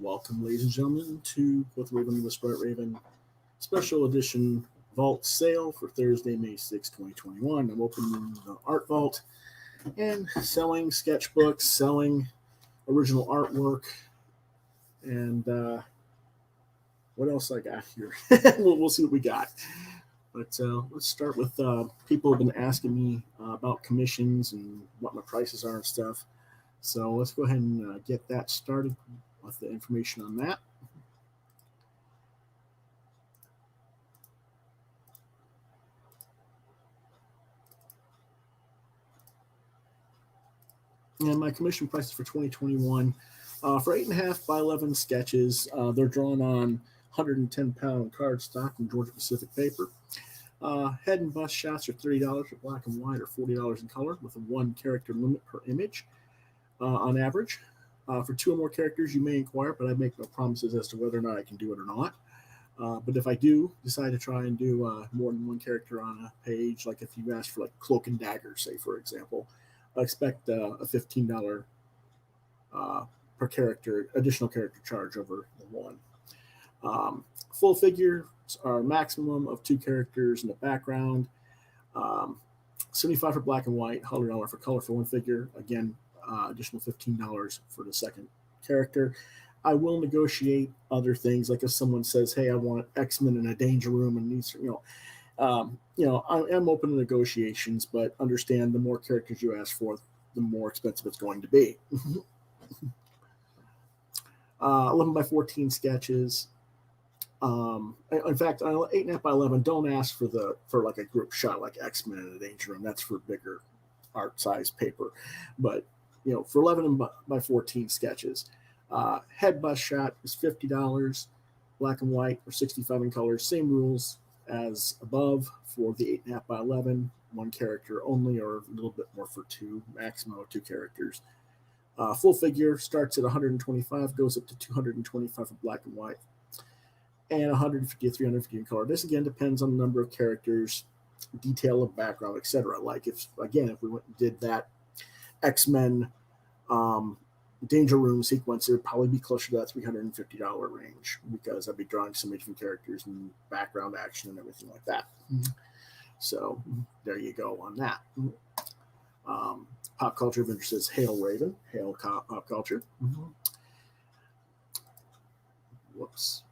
Welcome, ladies and gentlemen, to Quoth Raven with Sprite Raven special edition vault sale for Thursday, May 6, 2021. I'm opening the art vault and selling sketchbooks, selling original artwork, and what else I got here? we'll see what we got. But let's start with people have been asking me about commissions and what my prices are and stuff. So let's go ahead and get that started with the information on that. And my commission prices for 2021 for 8.5 by 11 sketches. They're drawn on 110-pound cardstock and Georgia Pacific paper. Head and bust shots are $30 for black and white, or $40 in color, with a 1 character limit per image on average. For 2 or more characters, you may inquire, but I make no promises as to whether or not I can do it or not. But if I do decide to try and do more than 1 character on a page, like if you ask for like Cloak and Dagger, say for example, I expect a $15 per character, additional character charge over the 1. Full figures are a maximum of 2 characters in the background. 75 for black and white, $100 for color for 1 figure. Again, additional $15 for the second character. I will negotiate other things, like if someone says, "Hey, I want X-Men in a danger room," and these, I am open to negotiations, but understand the more characters you ask for, the more expensive it's going to be. 11 by 14 sketches. In fact, 8.5 by 11. Don't ask for like a group shot like X-Men in a danger room. That's for bigger art size paper. But for 11 by 14 sketches, head bust shot is $50, black and white, or 65 in color. Same rules as above for the 8.5 by 11, 1 character only, or a little bit more for 2, maximum of 2 characters. Full figure starts at 125, goes up to 225 for black and white, and 150 to 350 in color. This again depends on the number of characters, detail of background, etc. Like if we went and did that X-Men Danger Room sequence, it would probably be closer to that $350 range, because I'd be drawing so many different characters and background action and everything like that. So there you go on that. Pop Culture Avenger says, "Hail Raven, hail Pop Culture." Whoops.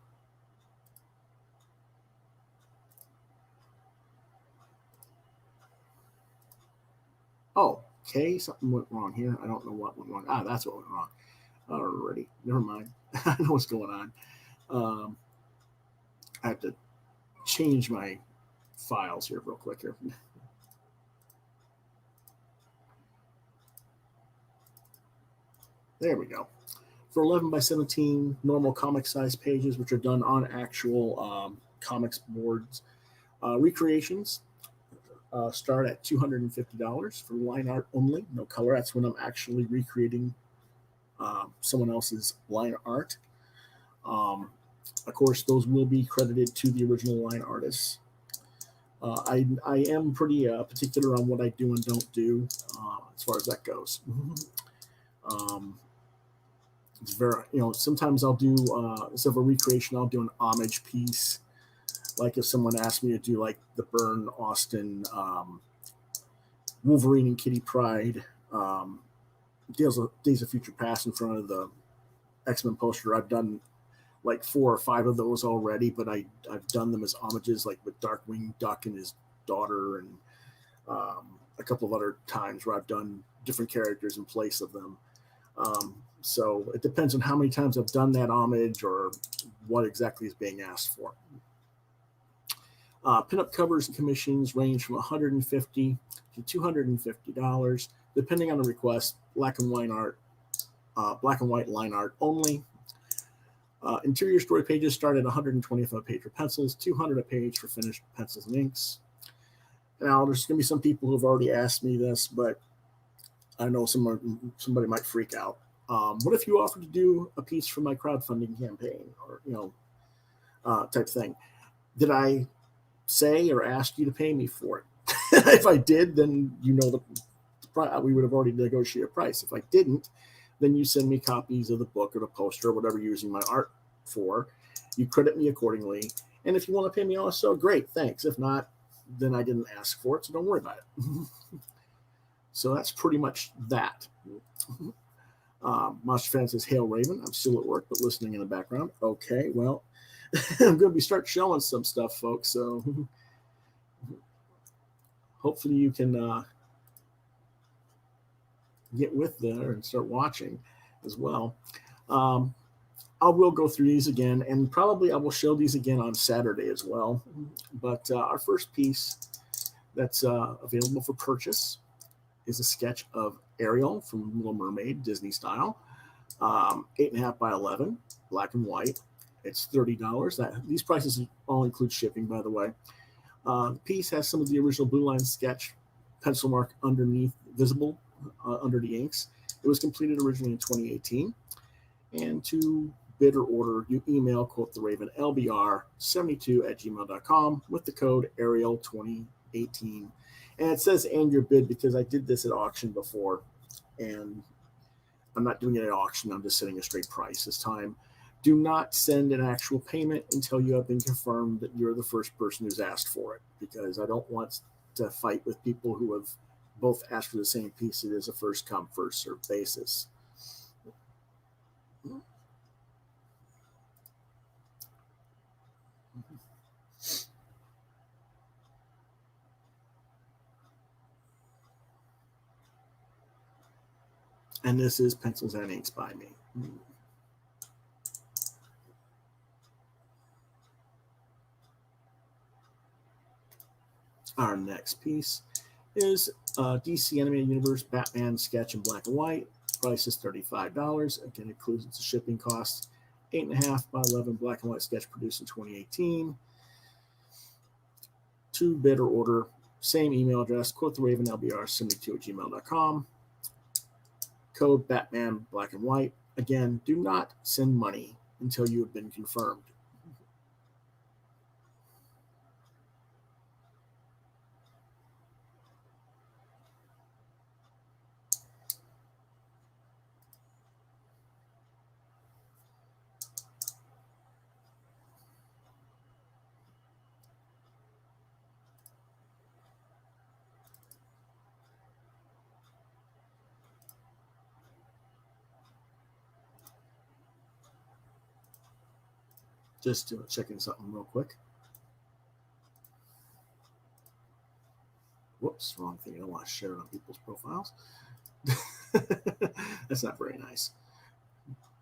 Oh, okay, something went wrong here. I don't know what went wrong. That's what went wrong. Alrighty, never mind. I know what's going on. I have to change my files here real quick here. There we go. For 11 by 17 normal comic size pages, which are done on actual comics boards, recreations start at $250 for line art only, no color. That's when I'm actually recreating someone else's line art. Of course, those will be credited to the original line artists. I am pretty particular on what I do and don't do as far as that goes. It's very, sometimes I'll do, instead of a recreation, I'll do an homage piece. Like if someone asked me to do like the Byrne Austin Wolverine and Kitty Pryde Days of Future Past in front of the X-Men poster, I've done like 4 or 5 of those already, but I've done them as homages, like with Darkwing Duck and his daughter, and a couple of other times where I've done different characters in place of them. So it depends on how many times I've done that homage or what exactly is being asked for. Pinup covers and commissions range from $150 to $250, depending on the request. Black and white line art only. Interior story pages start at 125 a page for pencils, 200 a page for finished pencils and inks. Now, there's going to be some people who have already asked me this, but I know somebody might freak out. What if you offered to do a piece for my crowdfunding campaign, or type thing? Did I say or ask you to pay me for it? If I did, then we would have already negotiated a price. If I didn't, Then you send me copies of the book or the poster or whatever you're using my art for. You credit me accordingly. And if you want to pay me also, great, thanks. If not, then I didn't ask for it, so don't worry about it. So that's pretty much that. Monster Fan says, Hail Raven. I'm still at work, but listening in the background. Okay, well, I'm going to start showing some stuff, folks. So hopefully you can get with there and start watching as well. I will go through these again, and probably I will show these again on Saturday as well. But our first piece that's available for purchase is a sketch of Ariel from Little Mermaid, Disney style, 8.5 by 11, black and white. It's $30. These prices all include shipping, by the way. The piece has some of the original Blue Line sketch pencil mark underneath, visible under the inks. It was completed originally in 2018. And to bid or order, you email Quoth the Raven LBR72@gmail.com with the code Ariel2018. And it says and your bid because I did this at auction before, and I'm not doing it at auction. I'm just setting a straight price this time. Do not send an actual payment until you have been confirmed that you're the first person who's asked for it, because I don't want to fight with people who have both asked for the same piece. It is a first come, first served basis. And this is Pencils and Inks by me. Our next piece is DC Animated Universe Batman sketch in black and white. Price is $35. Again, includes the shipping cost. 8.5 by 11 black and white sketch produced in 2018. To bid or order, same email address, quotheravenlbr72@gmail.com. Code Batman black and white. Again, do not send money until you have been confirmed. Just checking something real quick. Whoops, wrong thing. I don't want to share it on people's profiles. That's not very nice.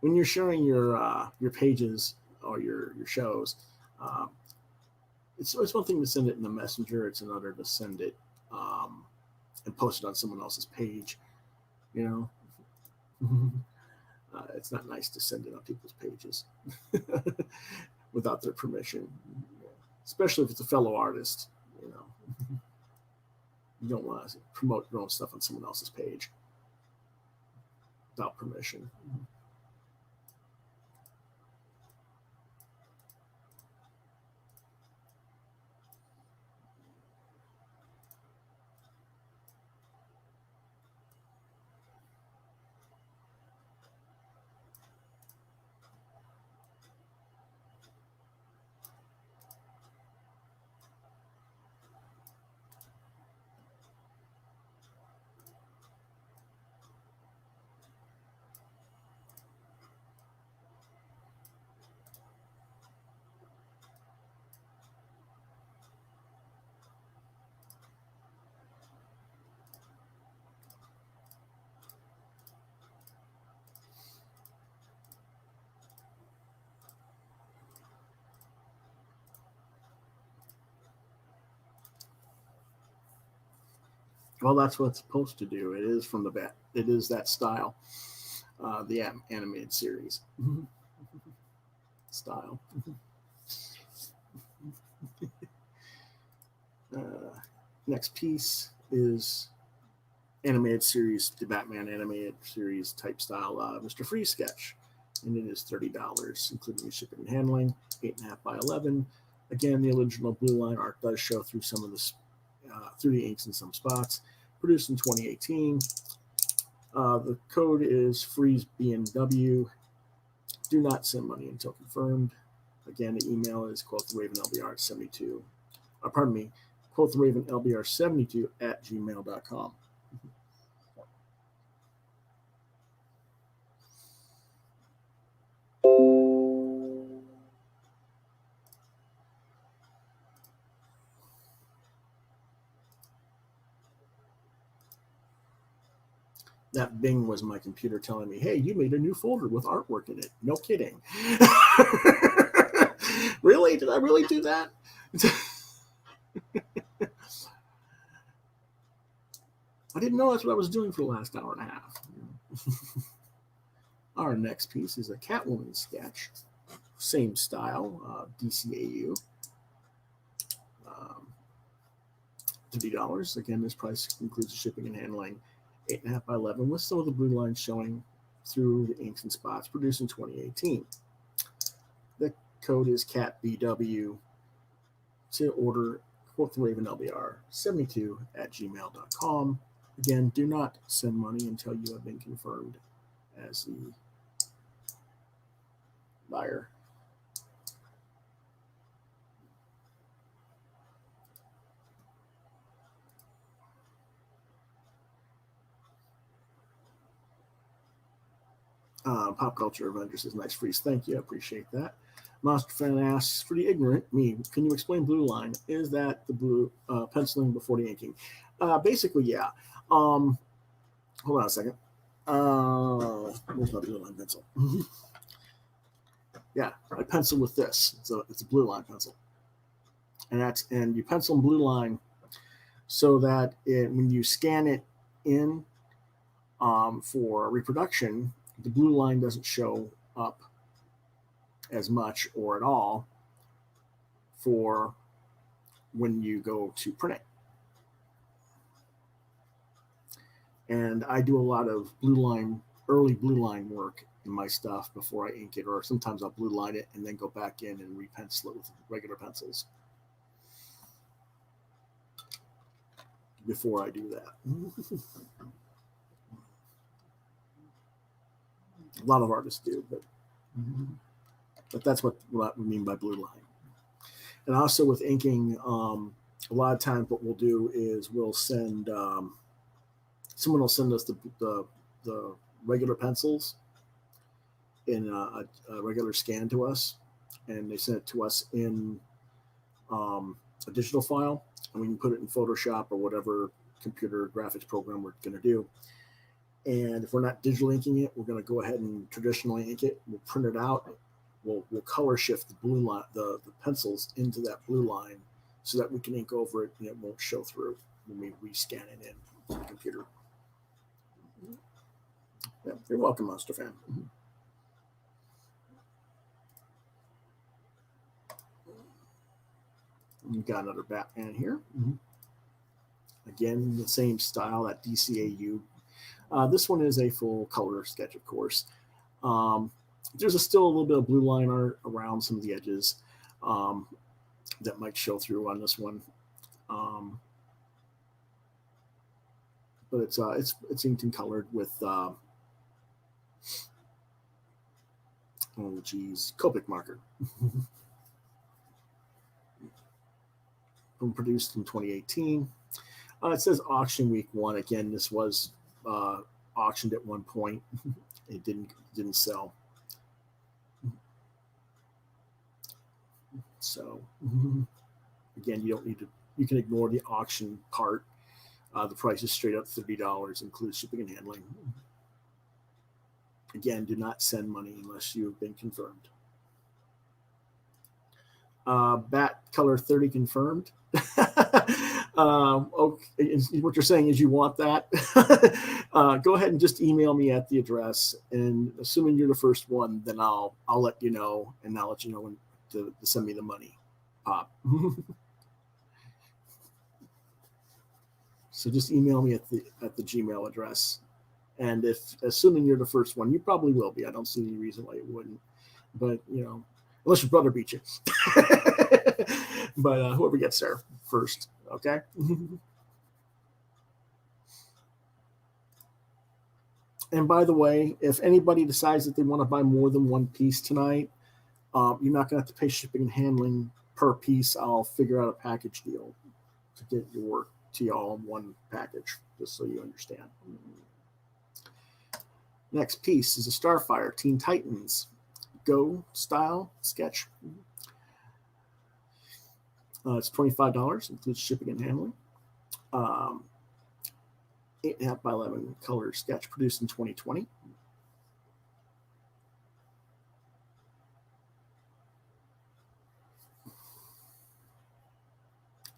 When you're sharing your pages or your shows, it's one thing to send it in the messenger. It's another to send it and post it on someone else's page. You know, it's not nice to send it on people's pages without their permission, especially if it's a fellow artist. You know, you don't want to promote your own stuff on someone else's page without permission. Well, that's what it's supposed to do. It is from the bat. It is that style, the animated series style. Next piece is animated series, the Batman animated series type style, Mr. Freeze sketch, and it is $30, including shipping and handling. 8.5 by 11. Again, the original Blue Line art does show through some of this, through the inks in some spots. Produced in 2018. The code is freeze BMW. Do not send money until confirmed. Again, the email is quothravenlbr72. Pardon me, quothravenlbr72 at gmail.com. That Bing was my computer telling me, hey, you made a new folder with artwork in it. No kidding. Really? Did I really do that? I didn't know that's what I was doing for the last hour and a half. Our next piece is a Catwoman sketch. Same style, DCAU. $30. Again, this price includes the shipping and handling. 8.5 by 11 with some of the blue lines showing through the inks and spots, produced in 2018. The code is CATBW to order quothravenlbr72 at gmail.com. Again, do not send money until you have been confirmed as the buyer. Pop Culture Avenger says, nice freeze. Thank you. I appreciate that. Monster Fan asks, for the ignorant, me, can you explain blue line? Is that the blue penciling before the inking? Basically, yeah. Hold on a second. Where's my blue line pencil? Yeah, I pencil with this. It's a blue line pencil. And you pencil blue line so that when you scan it in for reproduction, the blue line doesn't show up as much or at all for when you go to print it. And I do a lot of early blue line work in my stuff before I ink it, or sometimes I'll blue line it and then go back in and repencil it with regular pencils before I do that. A lot of artists do, but that's what we mean by blue line. And also with inking, a lot of times what we'll do is we'll send someone will send us the regular pencils in a regular scan to us, and they send it to us in a digital file, and we can put it in Photoshop or whatever computer graphics program we're going to do. And if we're not digital inking it, we're going to go ahead and traditionally ink it. We'll print it out. We'll color shift the blue line, the pencils into that blue line, so that we can ink over it and it won't show through when we rescan it in the computer. Yeah, you're welcome, Monster Fan. You've got another Batman here. Again, the same style, that DCAU. This one is a full color sketch, of course. There's still a little bit of blue line art around some of the edges that might show through on this one. But it's inked and colored with Copic marker. Produced in 2018. It says auction week 1. Again, this was auctioned at one point. It didn't sell. So again, you don't need to. You can ignore the auction part. The price is straight up $30, includes shipping and handling. Again, do not send money unless you have been confirmed. Bat color 30 confirmed. Okay, what you're saying is you want that. Go ahead and just email me at the address, and assuming you're the first one, then I'll let you know, and I'll let you know when to send me the money. Pop. So just email me at the Gmail address, and assuming you're the first one, you probably will be. I don't see any reason why you wouldn't, but unless your brother beat you. But whoever gets there first, okay? And by the way, if anybody decides that they want to buy more than one piece tonight, you're not going to have to pay shipping and handling per piece. I'll figure out a package deal to get your work to y'all in one package, just so you understand. Next piece is a Starfire Teen Titans Go style sketch. It's $25, includes shipping and handling. 8.5 by 11 color sketch produced in 2020.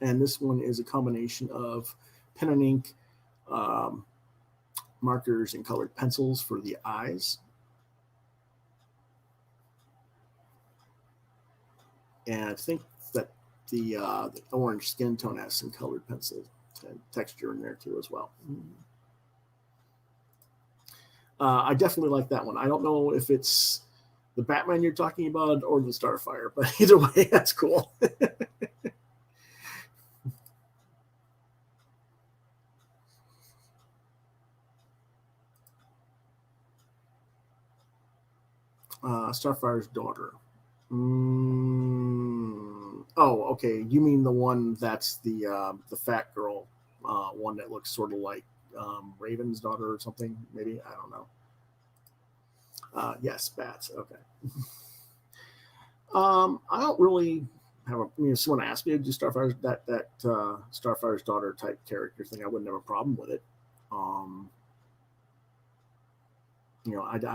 And this one is a combination of pen and ink, markers, and colored pencils for the eyes. And I think that the orange skin tone has some colored pencil texture in there too as well. I definitely like that one. I don't know if it's the Batman you're talking about or the Starfire, but either way, that's cool. Starfire's daughter. Oh, okay. You mean the one that's the fat girl, one that looks sort of like Raven's daughter or something? Maybe, I don't know. Yes, bats. Okay. I don't really have a. If someone asked me to do Starfire's Starfire's daughter type character thing, I wouldn't have a problem with it. I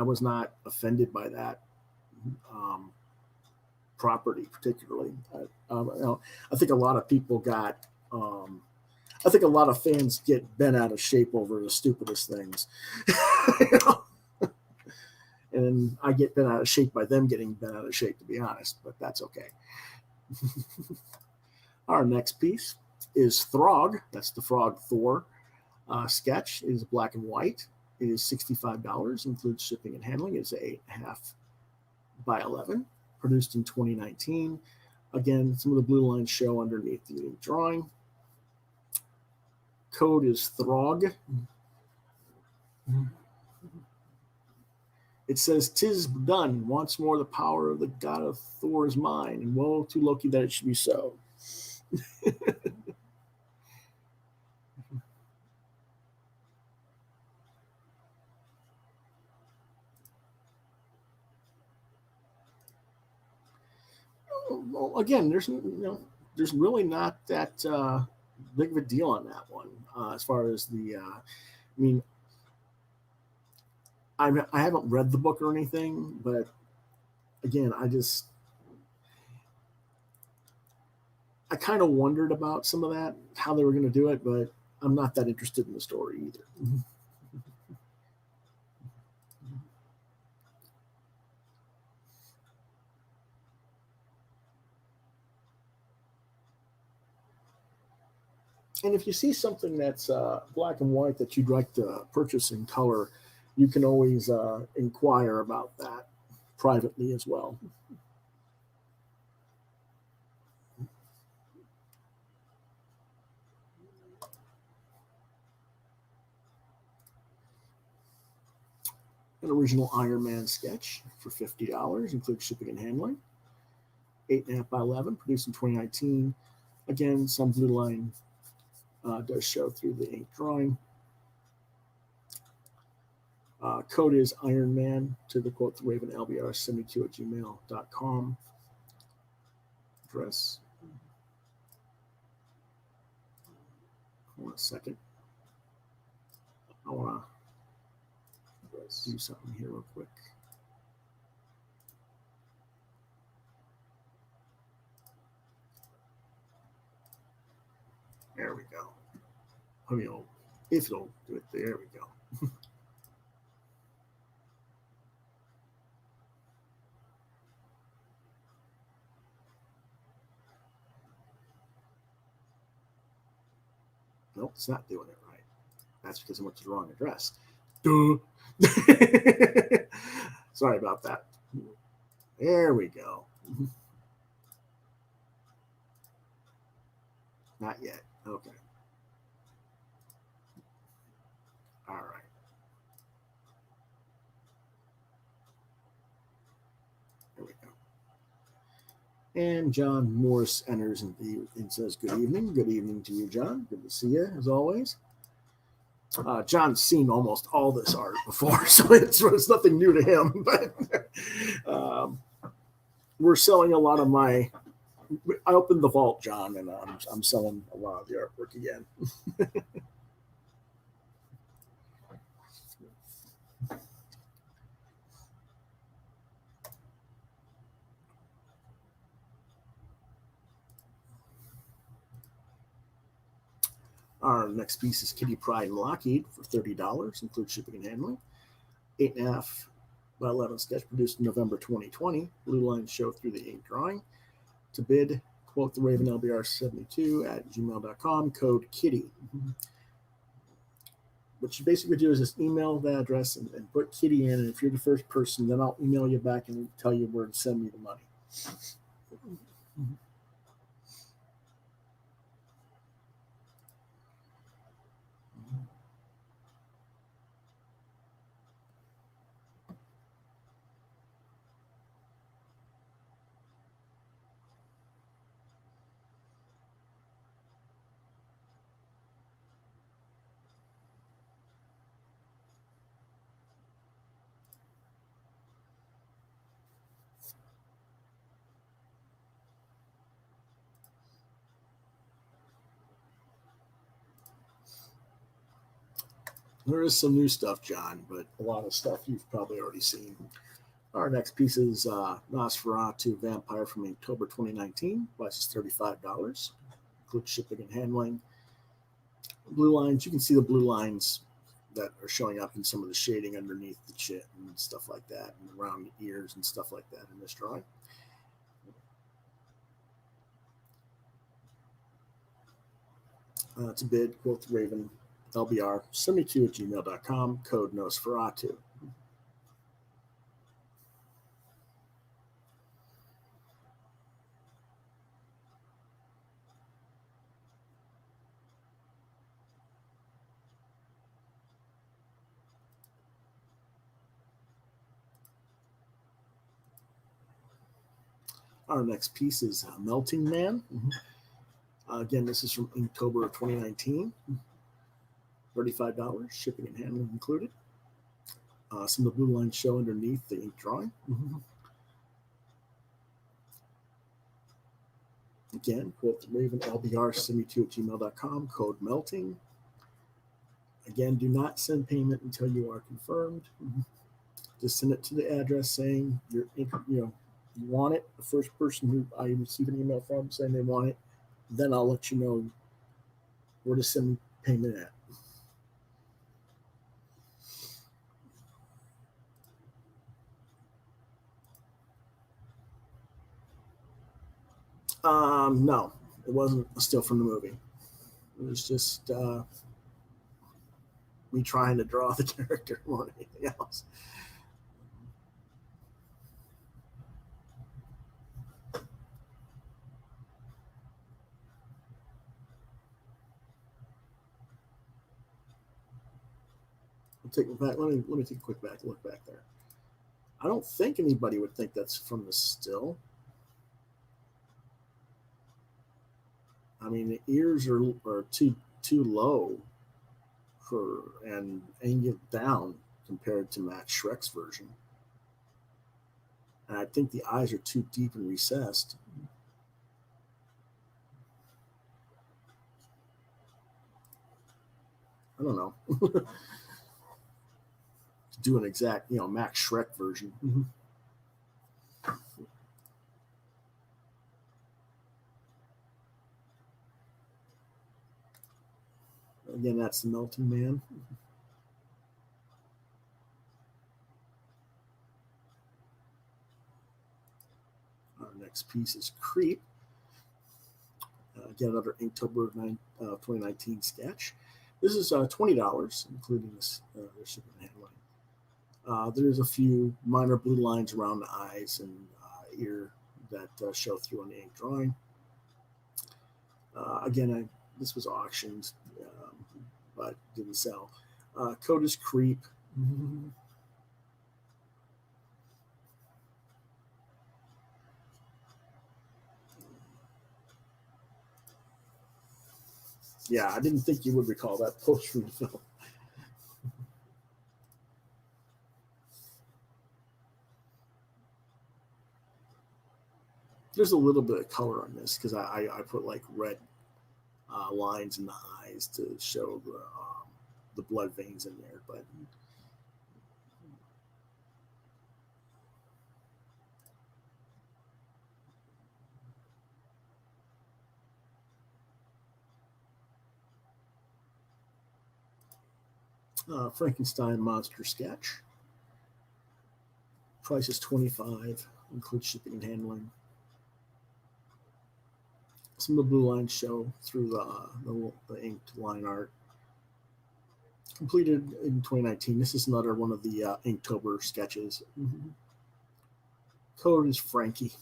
was not offended by that property particularly. I think a lot of people got. I think a lot of fans get bent out of shape over the stupidest things. And I get bent out of shape by them getting bent out of shape, to be honest, but that's okay. Our next piece is Throg. That's the frog Thor sketch. It is black and white. It is $65, includes shipping and handling. It's 8.5 by 11, produced in 2019. Again, some of the blue lines show underneath the drawing. Code is Throg. It says, "'Tis done. Once more the power of the god of Thor is mine, and woe to Loki that it should be so." Well, again, there's really not that big of a deal on that one as far as the. I mean, I haven't read the book or anything, but again, I kind of wondered about some of that, how they were going to do it, but I'm not that interested in the story either. And if you see something that's black and white that you'd like to purchase in color, you can always inquire about that privately as well. An original Iron Man sketch for $50, includes shipping and handling. 8.5 by 11, produced in 2019. Again, some blue line does show through the ink drawing. Code is Iron Man to the Quoth Raven LBR 72 at gmail.com. Address. Hold on a second. I want to do something here real quick. There we go. I mean, if it'll do it, there we go. Nope, it's not doing it right. That's because I went to the wrong address. Duh. Sorry about that. There we go. Not yet. Okay. All right. And John Morris enters and says, "Good evening. Good evening to you, John. Good to see you, as always." John's seen almost all this art before, so it's nothing new to him. But we're selling a lot of my. I opened the vault, John, and I'm selling a lot of the artwork again. Our next piece is Kitty Pryde and Lockheed for $30, includes shipping and handling. 8.5 by 11 sketch produced in November 2020. Blue lines show through the ink drawing. To bid, quote the Raven LBR72 at gmail.com, code Kitty. What you basically do is just email the address and put Kitty in, and if you're the first person, then I'll email you back and tell you where to send me the money. There is some new stuff, John, but a lot of stuff you've probably already seen. Our next piece is Nosferatu Vampire from October 2019. Price is $35. Includes shipping and handling. Blue lines, you can see the blue lines that are showing up in some of the shading underneath the chin and stuff like that, and around the ears and stuff like that in this drawing. To bid, quote the Raven LBR 72 at gmail.com, code Nosferatu. Our next piece is Melting Man. Again, this is from October of 2019. $35, shipping and handling included. Some of the blue lines show underneath the ink drawing. Again, quote the Raven LBR72 at gmail.com, code Melting. Again, do not send payment until you are confirmed. Just send it to the address saying you want it. The first person who I receive an email from saying they want it, then I'll let you know where to send payment at. No, it wasn't a still from the movie. It was just me trying to draw the character more than anything else. Let me take a quick look back there. I don't think anybody would think that's from the still. I mean, the ears are too low and angled down compared to Max Schreck's version. And I think the eyes are too deep and recessed. I don't know. To do an exact, Max Schreck version. Again, that's the Melting Man. Our next piece is Creep. Again, another Inktober of 2019 sketch. This is $20, including this shipping and handling. There's a few minor blue lines around the eyes and ear that show through on the ink drawing. Again, this was auctioned, but didn't sell. Code is Creep. Yeah, I didn't think you would recall that post from the film. There's a little bit of color on this because I put like red lines in the eyes to show the blood veins in there. But Frankenstein monster sketch. Price is $25, includes shipping and handling. Some of the blue lines show through the inked line art. Completed in 2019. This is another one of the Inktober sketches. Mm-hmm. Color is Frankie.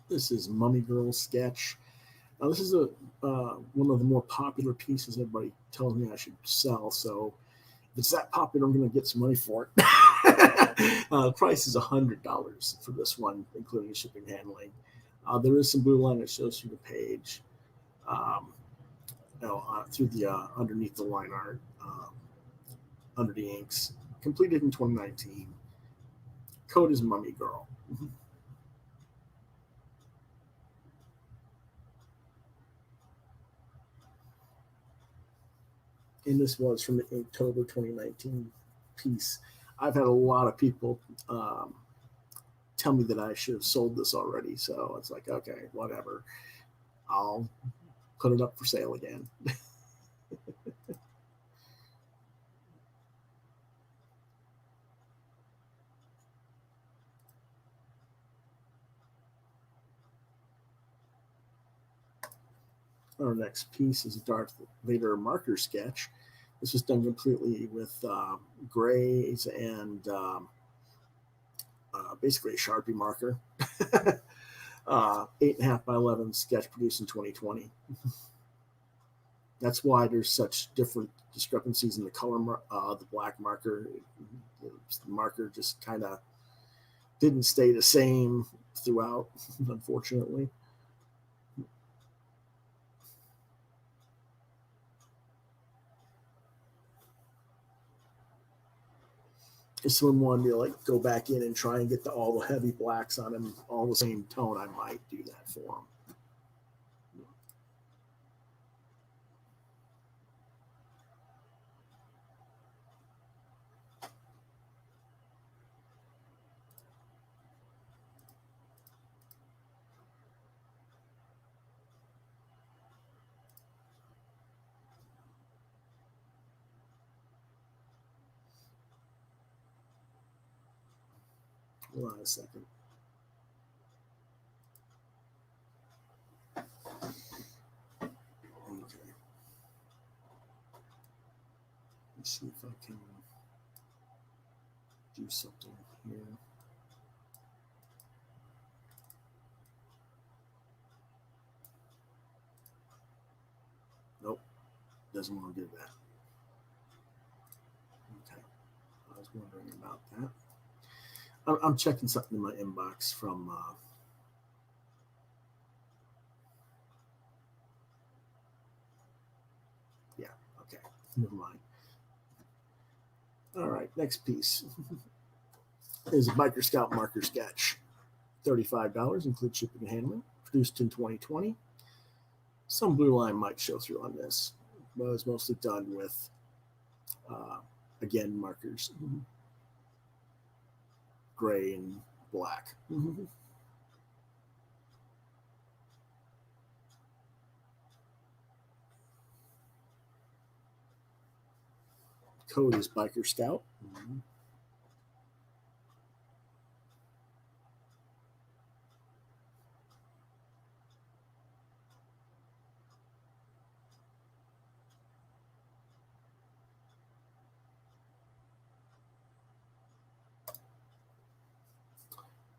This is Mummy Girl sketch. This is one of the more popular pieces everybody tells me I should sell. So if it's that popular, I'm going to get some money for it. The price is $100 for this one, including shipping and handling. There is some blue line that shows through the page, through the underneath the line art, under the inks. Completed in 2019. Code is Mummy Girl. And this was from the October 2019 piece. I've had a lot of people tell me that I should have sold this already. So it's like, okay, whatever. I'll put it up for sale again. Our next piece is a Darth Vader marker sketch. This was done completely with grays and basically a Sharpie marker. 8.5 by 11 sketch produced in 2020. That's why there's such different discrepancies in the color. The black marker, the marker just kind of didn't stay the same throughout, unfortunately. If someone wanted to like go back in and try and get all the heavy blacks on them, all the same tone, I might do that for them. Hold on a second. Okay. Let's see if I can do something here. Nope, doesn't want to do that. Okay, I was wondering about that. I'm checking something in my inbox from. Yeah, okay, never mind. All right, next piece is a Biker Scout marker sketch. $35, includes shipping and handling. Produced in 2020. Some blue line might show through on this, but it was mostly done with, again, markers. Gray and black. Code is Biker Scout.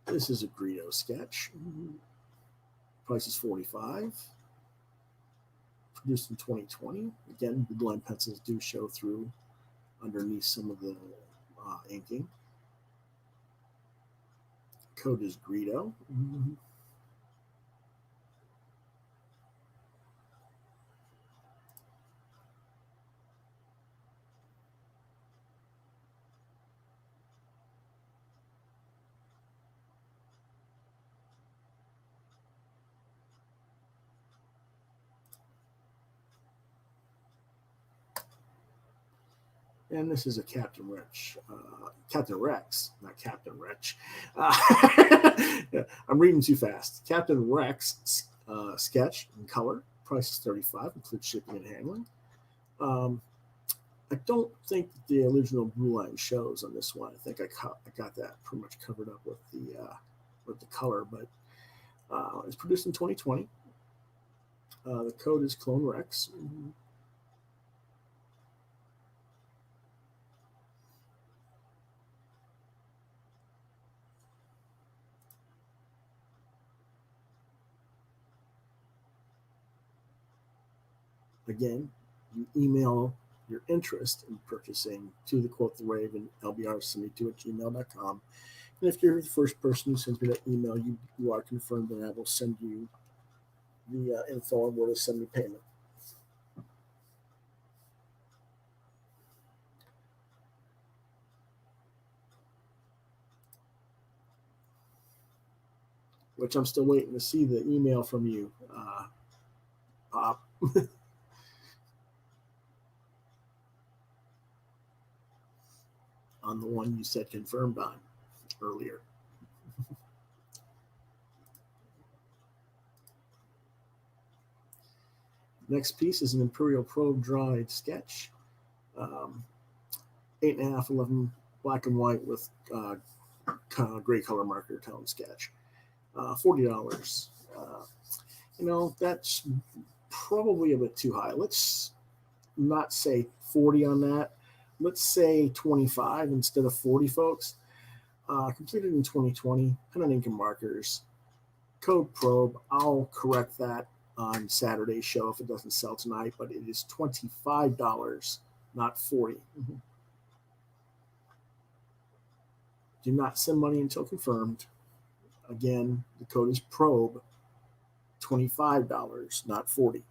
This is a Greedo sketch. Price is $45. Produced in 2020. Again, the line pencils do show through underneath some of the inking. Code is Greedo. And this is a Captain Rex, not Captain Rex. I'm reading too fast. Captain Rex sketch in color. Price is $35, includes shipping and handling. I don't think the original blue line shows on this one. I think I got that pretty much covered up with the color, but it's produced in 2020. The code is Clone Rex. Again, you email your interest in purchasing to the Quoth the Raven, lbr72@gmail.com. And if you're the first person who sends me that email, you are confirmed, and I will send you the info on where to send me payment. Which I'm still waiting to see the email from you, Pop. On the one you said confirmed on earlier. Next piece is an Imperial Probe dried sketch. 8.5, 11 black and white with gray color marker tone sketch. $40. That's probably a bit too high. Let's not say 40 on that. Let's say 25 instead of 40, folks. Completed in 2020, pen and ink and markers. Code Probe. I'll correct that on Saturday's show if it doesn't sell tonight, but it is $25, not $40. Do not send money until confirmed. Again, the code is Probe. $25, not $40.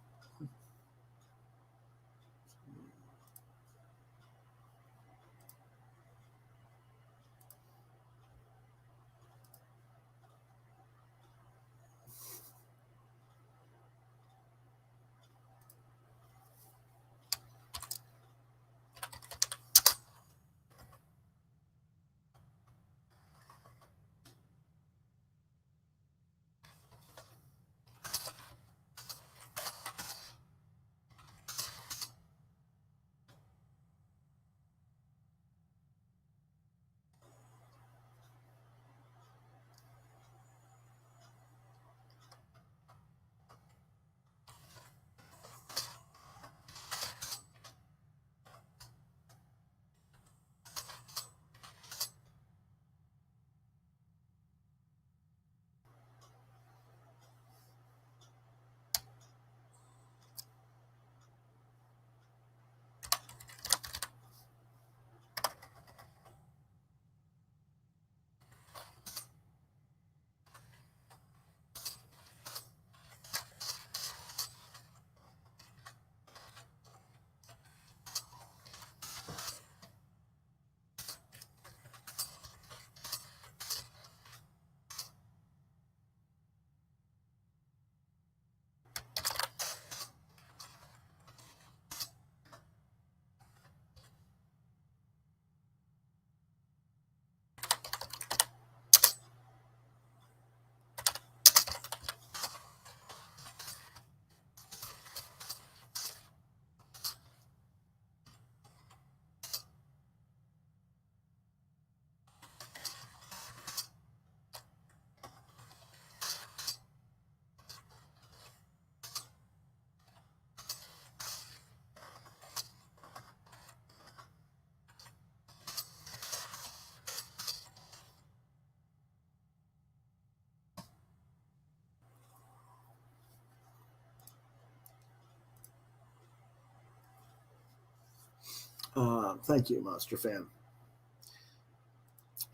Thank you, Monster Fan.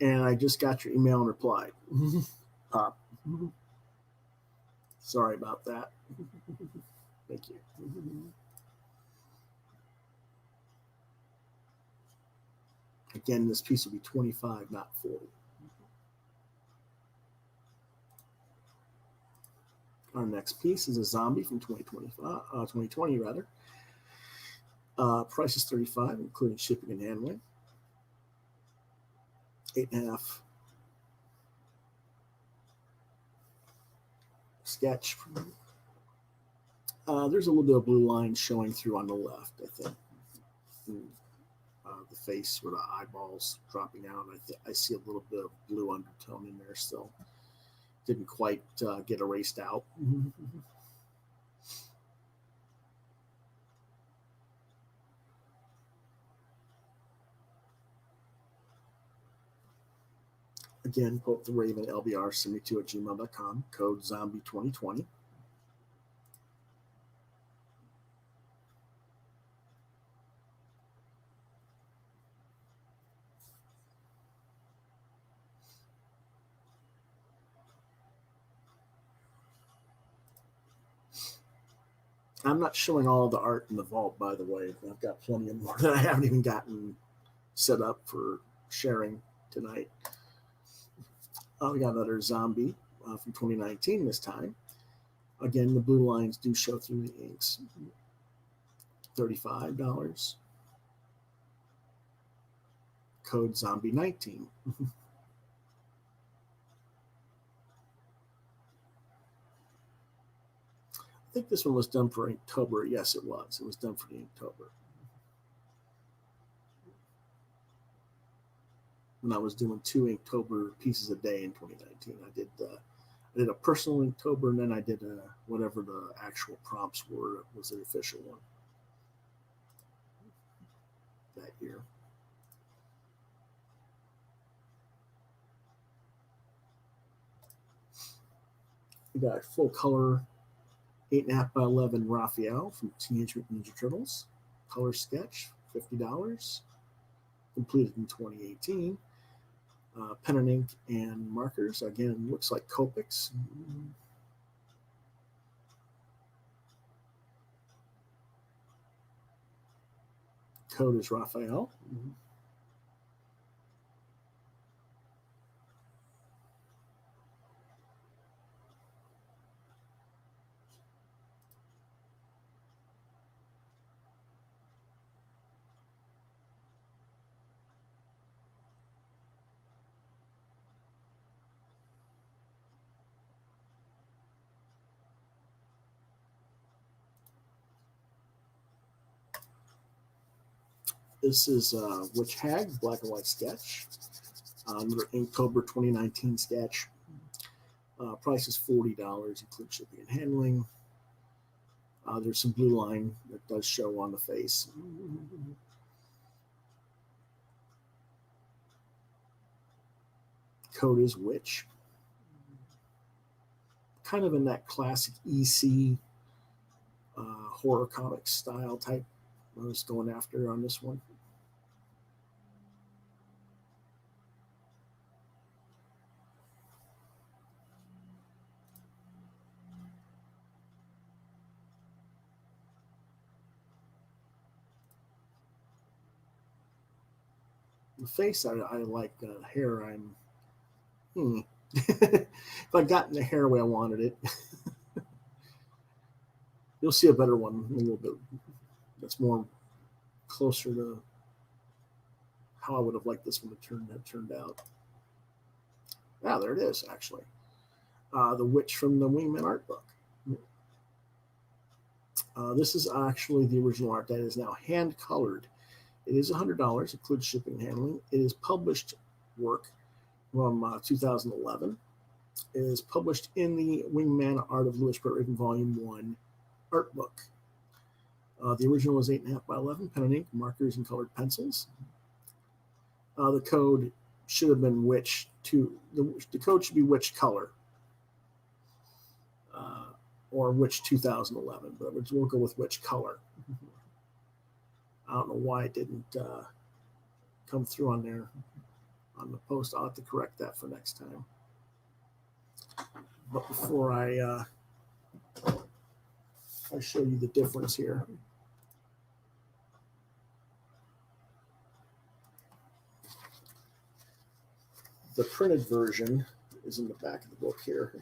And I just got your email and replied. Pop. Sorry about that. Thank you. Again, this piece will be 25, not 40. Our next piece is a zombie from 2020 rather. Price is $35, including shipping and handling. 8.5 sketch. There's a little bit of blue line showing through on the left, I think. The face where the eyeballs dropping out. I see a little bit of blue undertone in there still. Didn't quite get erased out. Again, quote the Raven LBR72@gmail.com, code zombie2020. I'm not showing all the art in the vault, by the way. I've got plenty of more that I haven't even gotten set up for sharing tonight. We got another zombie from 2019 this time. Again, the blue lines do show through the inks. $35. Code zombie19. I think this one was done for Inktober. Yes, it was. It was done for the Inktober. When I was doing 2 Inktober pieces a day in 2019, I did a personal Inktober, and then I did whatever the actual prompts were. Was the official one that year. We got full color 8.5 by 11 Raphael from Teenage Mutant Ninja Turtles. Color sketch, $50. Completed in 2018. Pen and ink and markers. Again, looks like Copics. Code is Raphael. This is Witch Hag, black and white sketch. Another Inktober 2019 sketch. Price is $40, includes shipping and handling. There's some blue line that does show on the face. Code is Witch. Kind of in that classic EC horror comic style type I was going after on this one. The face, I like. Hair, if I'd gotten the hair the way I wanted it, you'll see a better one a little bit. That's more closer to how I would have liked this one to have turned out. Yeah, there it is, actually. The Witch from the Wingman art book. This is actually the original art that is now hand colored. It is $100, includes shipping and handling. It is published work from 2011. It is published in the Wingman Art of Louis Brett Raven Volume 1 art book. The original was 8.5 by 11, pen and ink, markers, and colored pencils. The code should have been Witch to the code should be Witch color or Witch 2011, but we'll go with Witch color. I don't know why it didn't come through on there on the post. I'll have to correct that for next time. But before I show you the difference here. The printed version is in the back of the book here.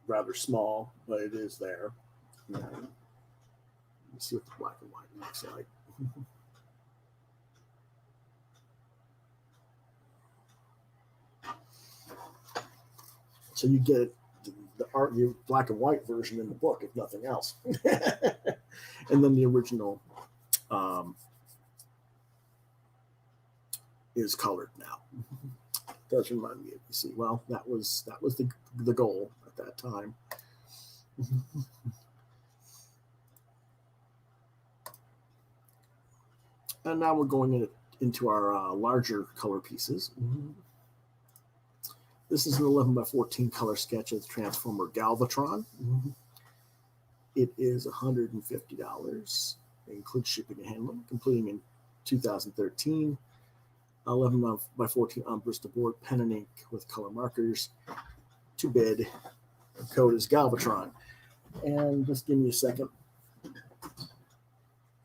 Rather small, but it is there. Let me see what the black and white looks like. So you get the black and white version in the book, if nothing else. And then the original is colored now. It does remind me of, you see, well, that was the goal at that time. And now we're going into our larger color pieces. This is an 11 by 14 color sketch of the Transformer Galvatron. It is $150. It includes shipping and handling, completing in 2013. 11 by 14 on Bristol board, pen and ink with color markers. To bid. The code is Galvatron. And just give me a second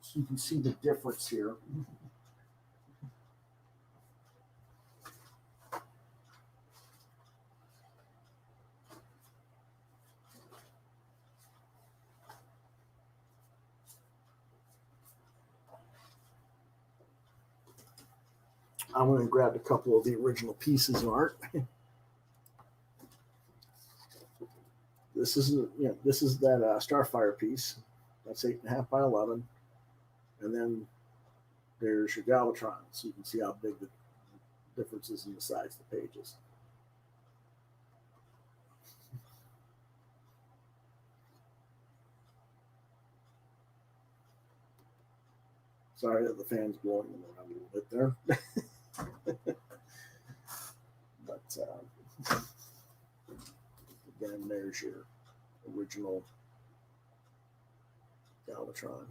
so you can see the difference here. I went and grabbed a couple of the original pieces of art. This is that Starfire piece. That's 8.5 by 11, and then there's your Galvatron, so you can see how big the difference is in the size of the pages. Sorry that the fan's blowing them around a little bit there. But again, there's your original Galvatron.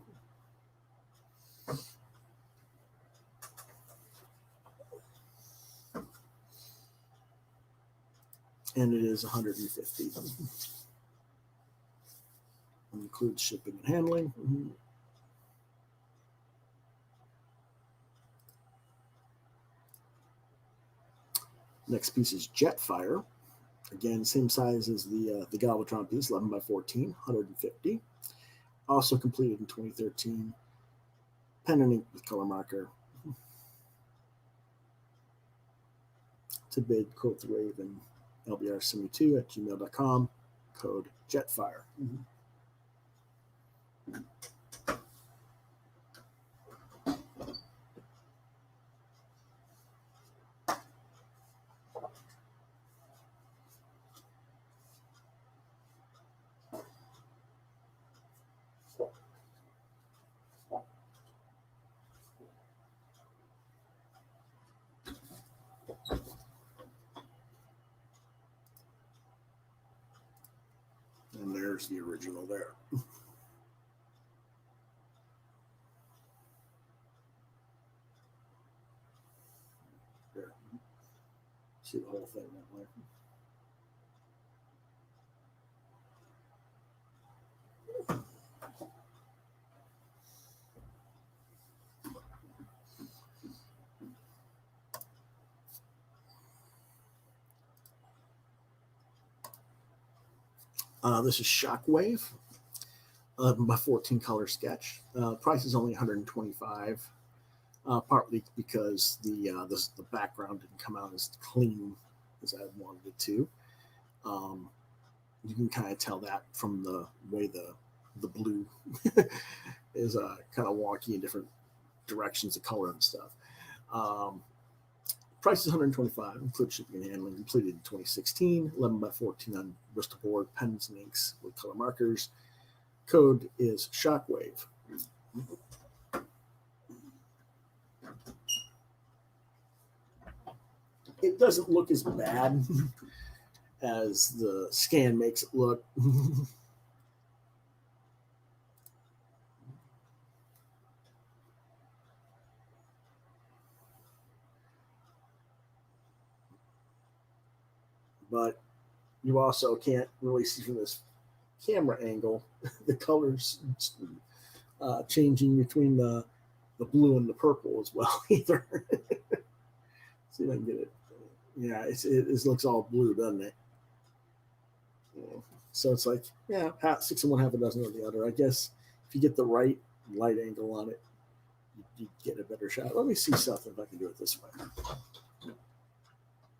And it is $150. Includes shipping and handling. Next piece is Jetfire. Again, same size as the Galvatron piece, 11 by 14, $150. Also completed in 2013. Pen and ink with color marker. To bid, quote the Raven, lbr72@gmail.com, code Jetfire. And there's the original there. There. See the whole thing that way. This is Shockwave, 11 by 14 color sketch. Price is only $125, partly because the background didn't come out as clean as I wanted it to. You can kind of tell that from the way the blue is kind of wonky in different directions of color and stuff. Price is $125, includes shipping and handling, completed in 2016, 11 by 14 on Bristol board, pens and inks with color markers. Code is Shockwave. It doesn't look as bad as the scan makes it look. But you also can't really see from this camera angle the colors changing between the blue and the purple as well either. See if I can get it. Yeah, it looks all blue, doesn't it? Yeah. So it's like, yeah, 6 of one, half a dozen of the other. I guess if you get the right light angle on it, you get a better shot. Let me see something if I can do it this way.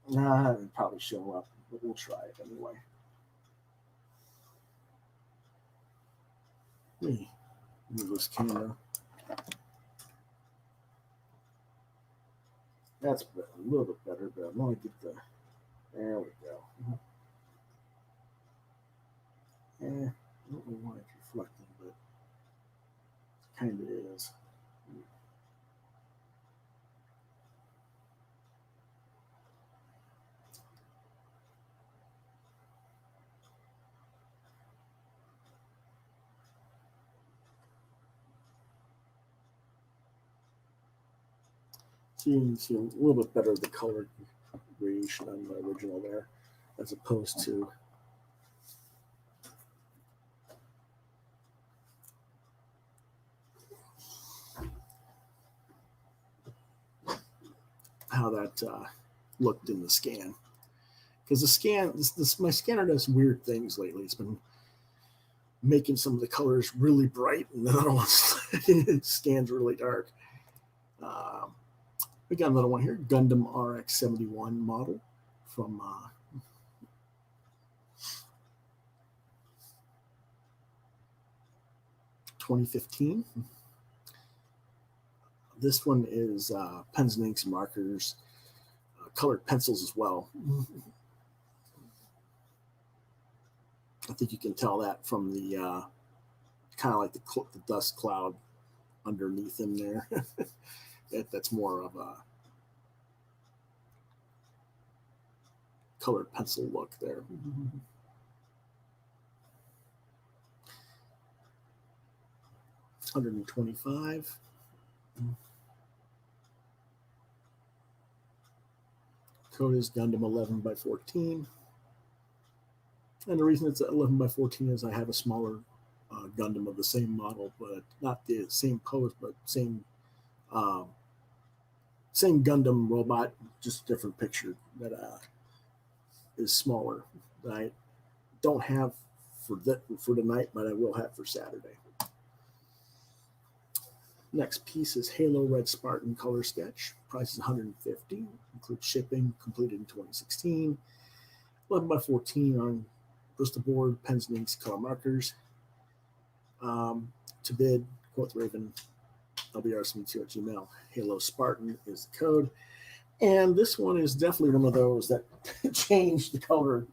Nah, it would probably show up, but we'll try it anyway. Move this camera. That's a little bit better, but I want to get the. There we go. I don't know why it's reflecting, but it kind of is. So you can see a little bit better the color gradation on the original there, as opposed to how that looked in the scan. Because the scan, my scanner does weird things lately. It's been making some of the colors really bright, and the other ones it scans really dark. We got another one here, Gundam RX-71 model from 2015. This one is pens and inks and markers, colored pencils as well. I think you can tell that from the kind of like the dust cloud underneath him there. That's more of a colored pencil look there. $125. Code is Gundam 11x14. And the reason it's 11x14 is I have a smaller Gundam of the same model, but not the same pose, but same Gundam robot, just different picture that is smaller. That I don't have for tonight, but I will have for Saturday. Next piece is Halo Red Spartan color sketch. Price is $150. Includes shipping. Completed in 2016. 11x14 on Bristol board, pens and inks, color markers. To bid, Quoth Raven, LBR72 at Gmail. Halo Spartan is the code. And this one is definitely one of those that changed the color.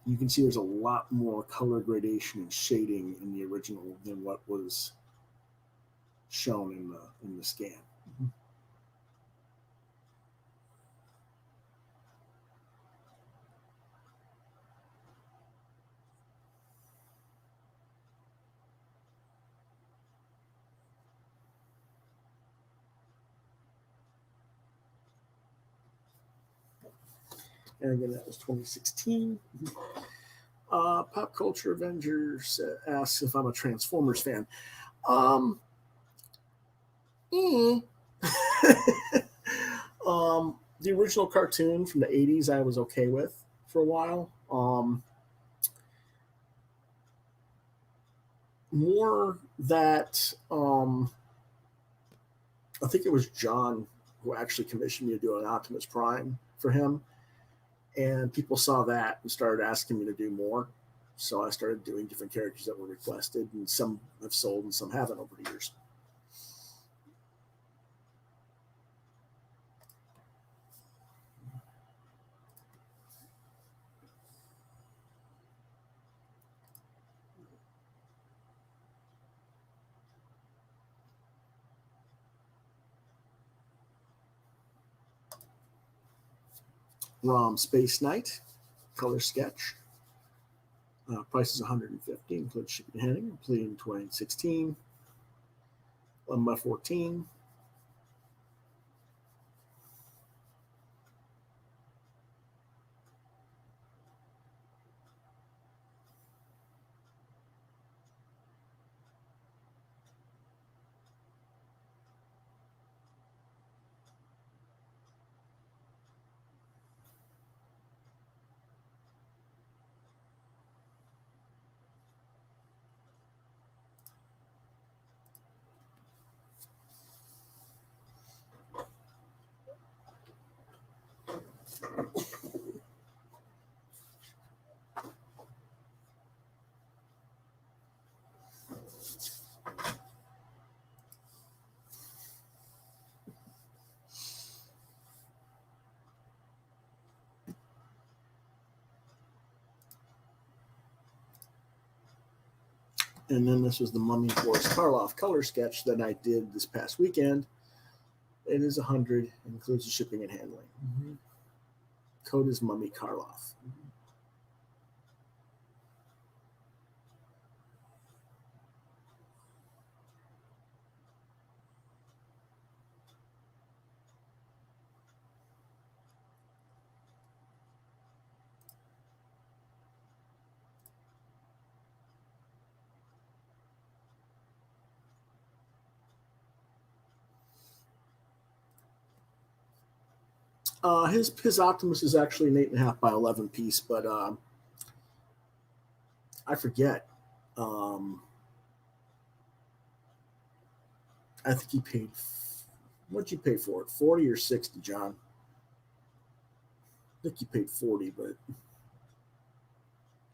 You can see there's a lot more color gradation and shading in the original than what was shown in the scan. And again, that was 2016. Pop Culture Avengers asks if I'm a Transformers fan. The original cartoon from the 80s I was okay with for a while. More that I think it was John who actually commissioned me to do an Optimus Prime for him. And people saw that and started asking me to do more. So I started doing different characters that were requested, and some have sold and some haven't over the years. ROM Space Knight color sketch. Price is $150, includes shipping and handling, completed in 2016. 11 by 14. And then this was the Mummy Boris Karloff color sketch that I did this past weekend. It is $100, includes the shipping and handling. Mm-hmm. Code is Mummy Karloff. His Optimus is actually an 8.5 by 11 piece, but I forget. I think he paid. What'd you pay for it? 40 or 60, John? I think you paid 40, but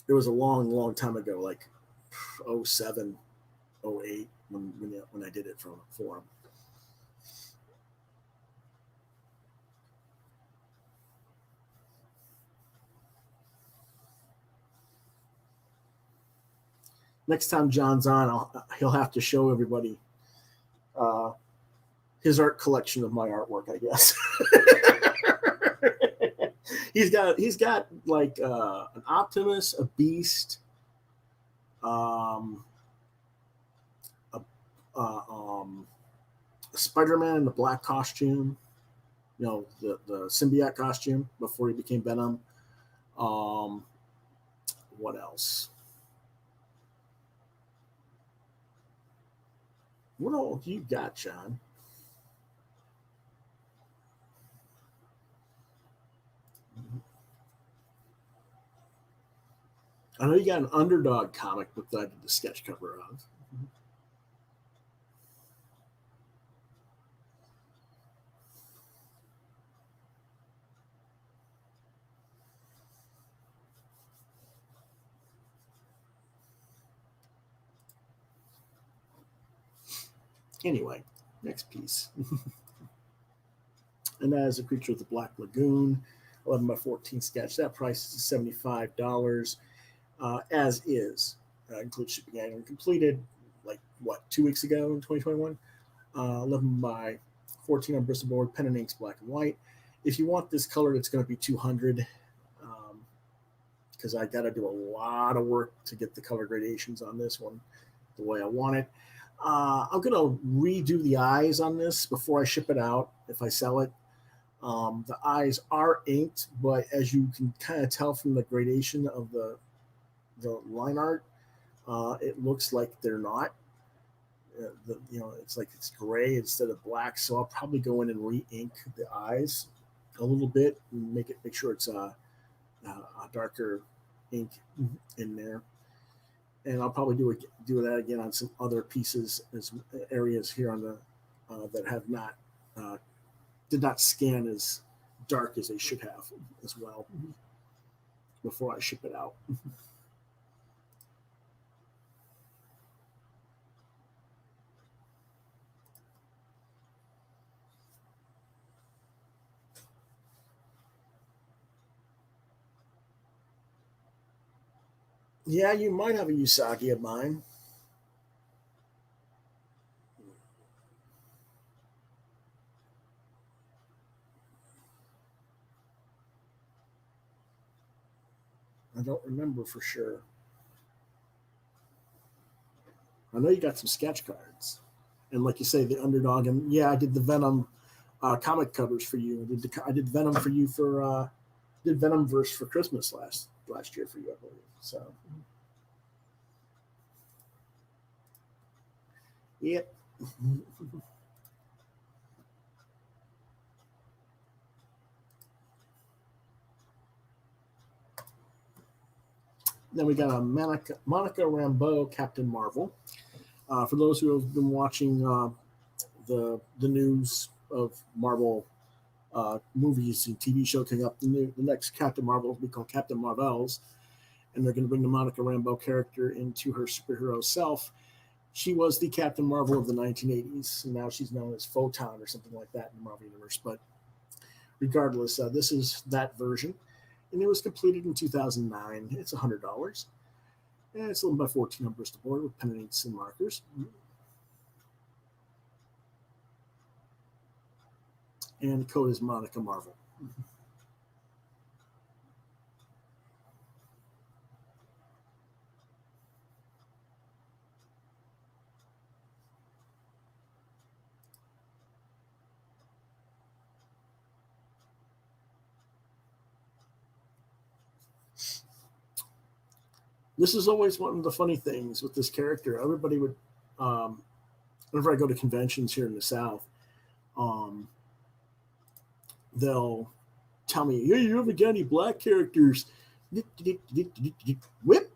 it was a long time ago, like 07, 08, when I did it for him. Next time John's on, he'll have to show everybody his art collection of my artwork, I guess. he's got like an Optimus, a Beast, a Spider-Man in the black costume, the symbiote costume before he became Venom. What else? What all you got, John? I know you got an Underdog comic book that I did the sketch cover of. Anyway, next piece. And that is a creature of the Black Lagoon, 11 by 14 sketch. That price is $75, as is. Includes shipping and completed, like, 2 weeks ago in 2021. 11 by 14 on Bristol board, pen and inks, black and white. If you want this color, it's going to be $200, because I got to do a lot of work to get the color gradations on this one the way I want it. I'm going to redo the eyes on this before I ship it out if I sell it. The eyes are inked, but as you can kind of tell from the gradation of the line art, it looks like they're not. It's like it's gray instead of black. So I'll probably go in and re-ink the eyes a little bit and make sure it's a darker ink in there. And I'll probably do that again on some other pieces as areas here on the that have not did not scan as dark as they should have as well before I ship it out. Yeah, you might have a Usagi of mine. I don't remember for sure. I know you got some sketch cards, and like you say, the underdog. And yeah, I did the Venom comic covers for you. I did Venom for you for did Venom verse for Christmas last year for you, I believe. So, yep. Then we got a Monica Rambeau Captain Marvel. For those who have been watching the news of Marvel movies and TV show coming up, the next Captain Marvel will be called Captain Marvels, and they're going to bring the Monica Rambeau character into her superhero self. She was the Captain Marvel of the 1980s, and now she's known as Photon or something like that in the Marvel Universe. But regardless, this is that version, and it was completed in 2009. It's $100, and it's 11 by 14 on Bristol board with pen and inks and markers. And the code is Monica Marvel. This is always one of the funny things with this character. Everybody would, whenever I go to conventions here in the South, they'll tell me, "Hey, you haven't got any black characters?" Whip.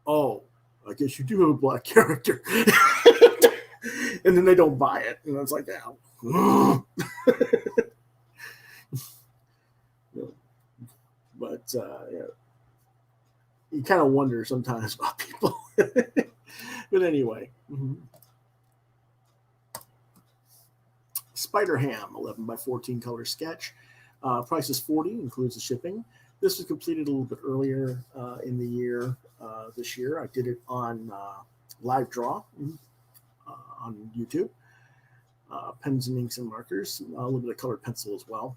Oh, I guess you do have a black character. And then they don't buy it, and it's like, "Ow." But yeah, you kind of wonder sometimes about people. But anyway, Spider Ham, 11 by 14 color sketch. Price is $40, includes the shipping. This was completed a little bit earlier in the year. This year, I did it on Live Draw on YouTube. Pens and inks and markers, a little bit of colored pencil as well.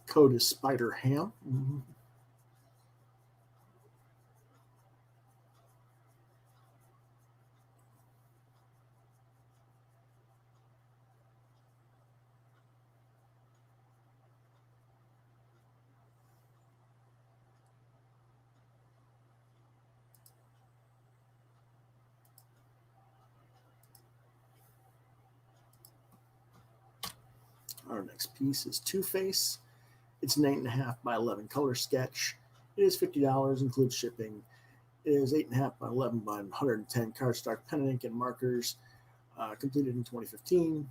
Code is Spider Ham. Our next piece is Two-Face. It's an 8.5 by 11 color sketch. It is $50, includes shipping. It is 8.5 by 11 by 110 cardstock pen and ink and markers, completed in 2015.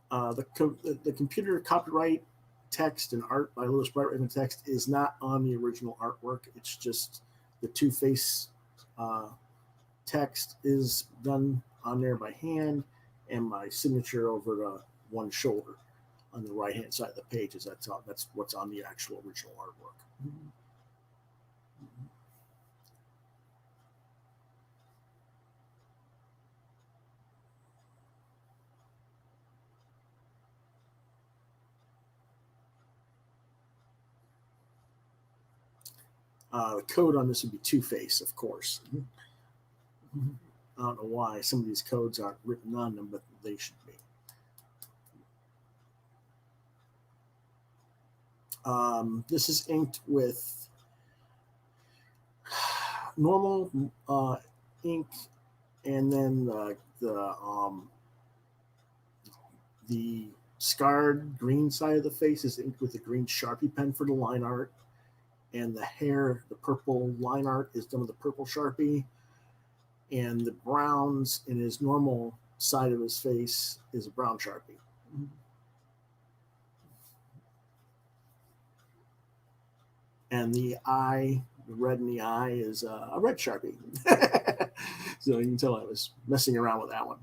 The computer copyright text and art by Louis Bright Raven Text is not on the original artwork. It's just the Two-Face text is done on there by hand, and my signature over the one shoulder on the right hand side of the pages. That's what's on the actual original artwork. The code on this would be Two-Face, of course. I don't know why some of these codes aren't written on them, but they should be. This is inked with normal ink, and then the scarred green side of the face is inked with a green Sharpie pen for the line art, and the hair, the purple line art, is done with a purple Sharpie, and the browns in his normal side of his face is a brown Sharpie. And the eye, the red in the eye, is a red Sharpie. So you can tell I was messing around with that one.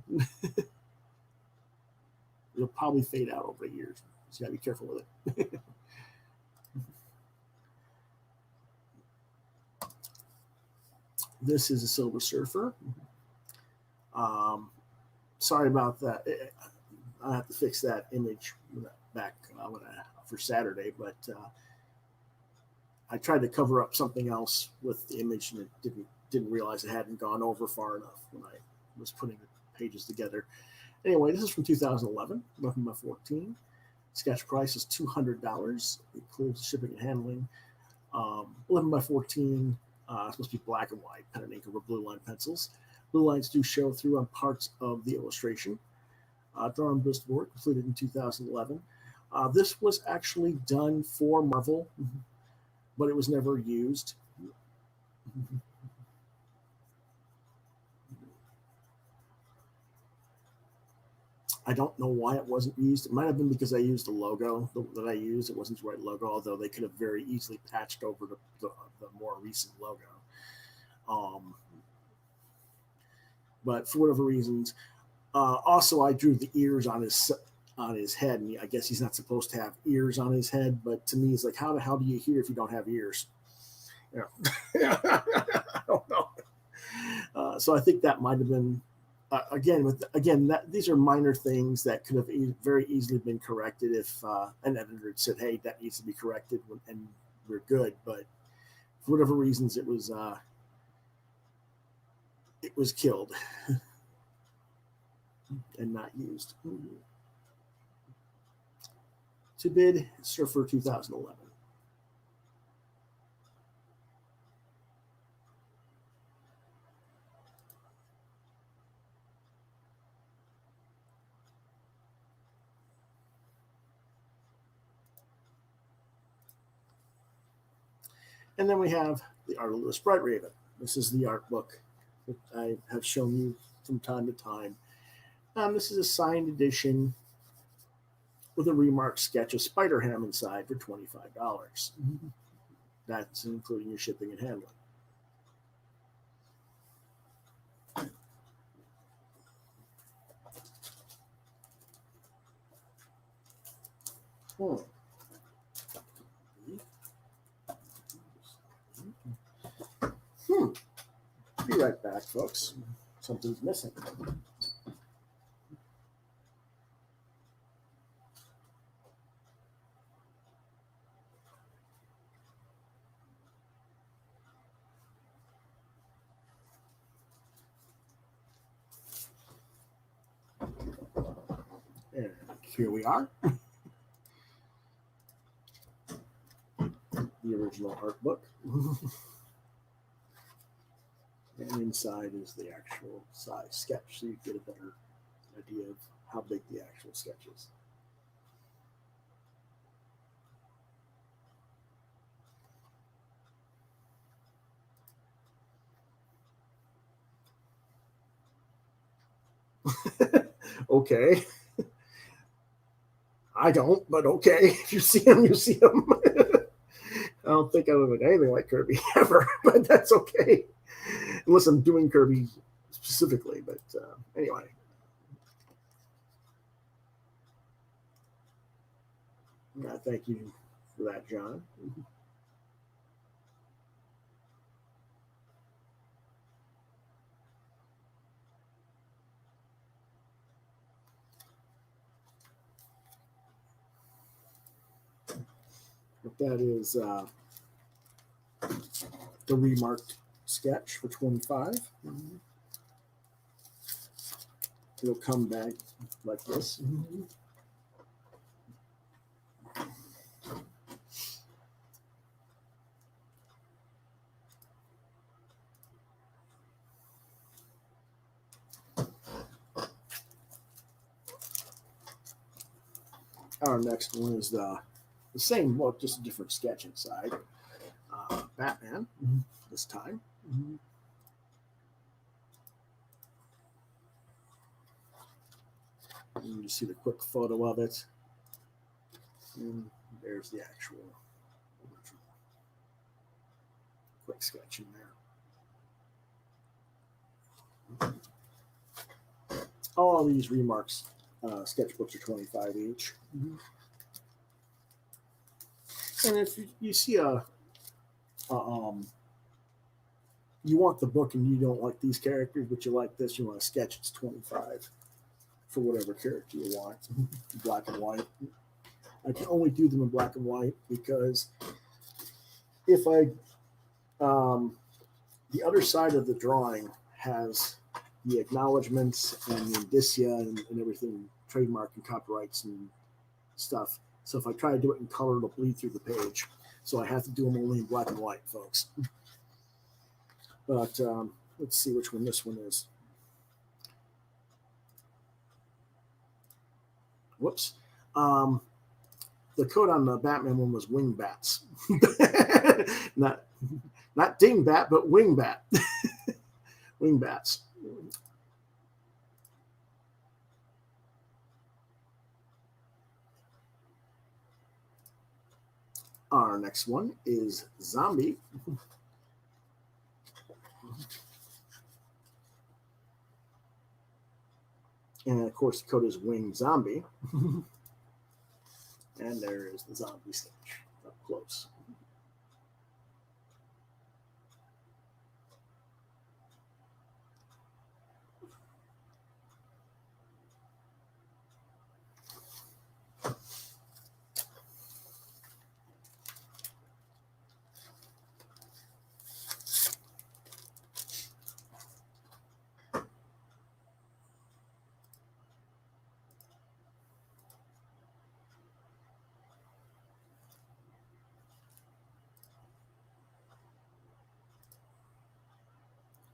It'll probably fade out over the years, so you gotta be careful with it. This is a Silver Surfer. Sorry about that. I have to fix that image. back for Saturday, but I tried to cover up something else with the image, and it didn't realize it hadn't gone over far enough when I was putting the pages together. Anyway, this is from 2011, 11x14. Sketch price is $200. It includes shipping and handling. 11x14, supposed to be black and white, pen and ink over blue line pencils. Blue lines do show through on parts of the illustration. Drawn boost board, completed in 2011. This was actually done for Marvel, but it was never used. I don't know why it wasn't used. It might have been because I used the logo that I used. It wasn't the right logo, although they could have very easily patched over the more recent logo. But for whatever reasons, also I drew the ears on his head, and I guess he's not supposed to have ears on his head. But to me, it's like, how the hell do you hear if you don't have ears? I don't know. So I think that might have been. These are minor things that could have very easily been corrected if an editor had said, "Hey, that needs to be corrected," and we're good. But for whatever reasons, it was killed and not used. To bid, Surfer 2011. And then we have the Art of Lewis Bright Raven. This is the art book that I have shown you from time to time. This is a signed edition with a remarked sketch of Spider-Ham inside for $25. That's including your shipping and handling. Be right back, folks. Something's missing. And here we are. The original art book. And inside is the actual size sketch, so you get a better idea of how big the actual sketch is. Okay. I don't, but okay. If you see them, you see them. I don't think I would look anything like Kirby ever, but that's okay. Unless I'm doing Kirby specifically, but anyway. Thank you for that, John. But that is the remarked sketch for $25. It'll come back like this. Our next one is the same book, just a different sketch inside. Batman, this time. And you see the quick photo of it. And there's the actual original quick sketch in there. All these remarks sketchbooks are $25 each. And if you see you want the book and you don't like these characters, but you like this, you want a sketch, it's $25 for whatever character you want, black and white. I can only do them in black and white because if I, the other side of the drawing has the acknowledgments and the indicia and everything, trademark and copyrights and stuff. So if I try to do it in color, it'll bleed through the page. So I have to do them only in black and white, folks. But let's see which one this one is. Whoops. The code on the Batman one was wing bats. not dingbat, but wing bat. Wing bats. Our next one is zombie. And of course, the code is wing zombie. And there is the zombie sketch up close.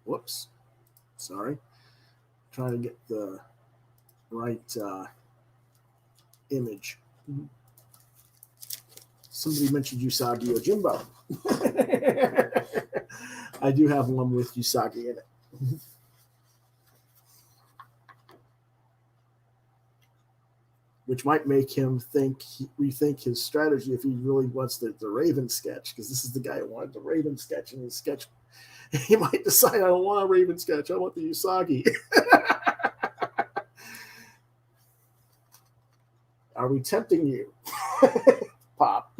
Whoops. Sorry. Trying to get the right image. Somebody mentioned Usagi Yojimbo. I do have one with Usagi in it. Which might make him rethink his strategy if he really wants the Raven sketch, because this is the guy who wanted the Raven sketch in his sketch. He might decide, I don't want a Raven sketch, I want the Usagi. Are we tempting you? Pop.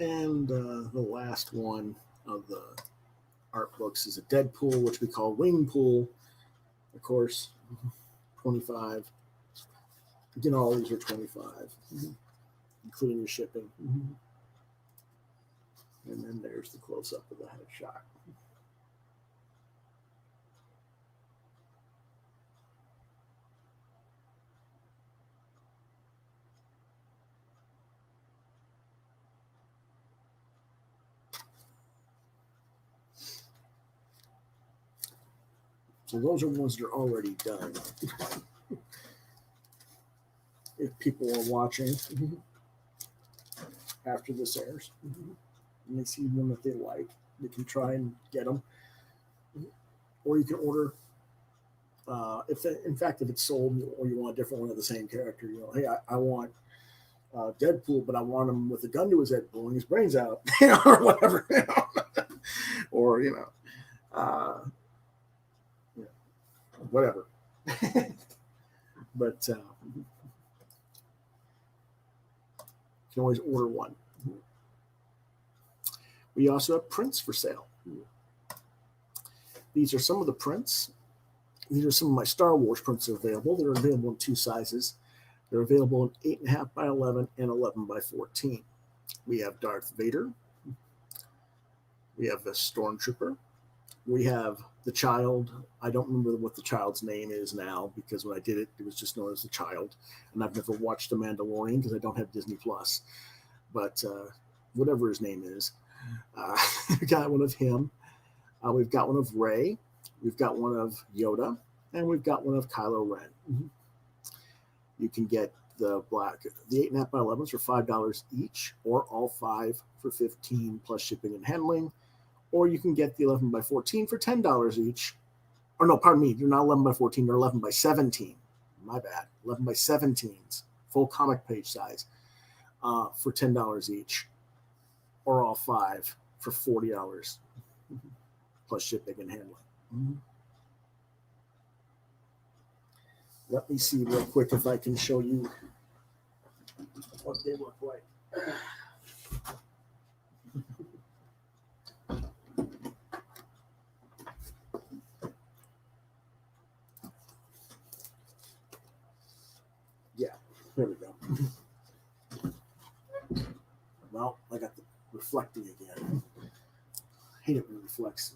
And the last one of the art books is a Deadpool, which we call Wing Pool. Of course, 25. Again, all these are 25, including your shipping. And then there's the close-up of the headshot. So those are ones that are already done. If people are watching after this airs, and they see one that they like, they can try and get them. Or you can order, if it's sold or you want a different one of the same character, hey, I want Deadpool, but I want him with a gun to his head, blowing his brains out, or whatever, or whatever. But you can always order one. We also have prints for sale. These are some of the prints. These are some of my Star Wars prints that are available. They're available in two sizes. They're available in 8.5 by 11 and 11 by 14. We have Darth Vader. We have the Stormtrooper. We have the child. I don't remember what the child's name is now because when I did it, it was just known as the child. And I've never watched The Mandalorian because I don't have Disney Plus. But whatever his name is, we got one of him. We've got one of Rey. We've got one of Yoda, and we've got one of Kylo Ren. Mm-hmm. You can get the 8.5 by 11s for $5 each, or all 5 for $15 plus shipping and handling. Or you can get the 11 by 14 for $10 each. Or no, pardon me, they're not 11 by 14, they're 11 by 17. My bad. 11 by 17s, full comic page size, for $10 each, or all 5 for $40 plus shipping and handling. Mm-hmm. Let me see real quick if I can show you what they look like. Yeah, there we go. Well, I got the reflecting again. I hate it when it reflects.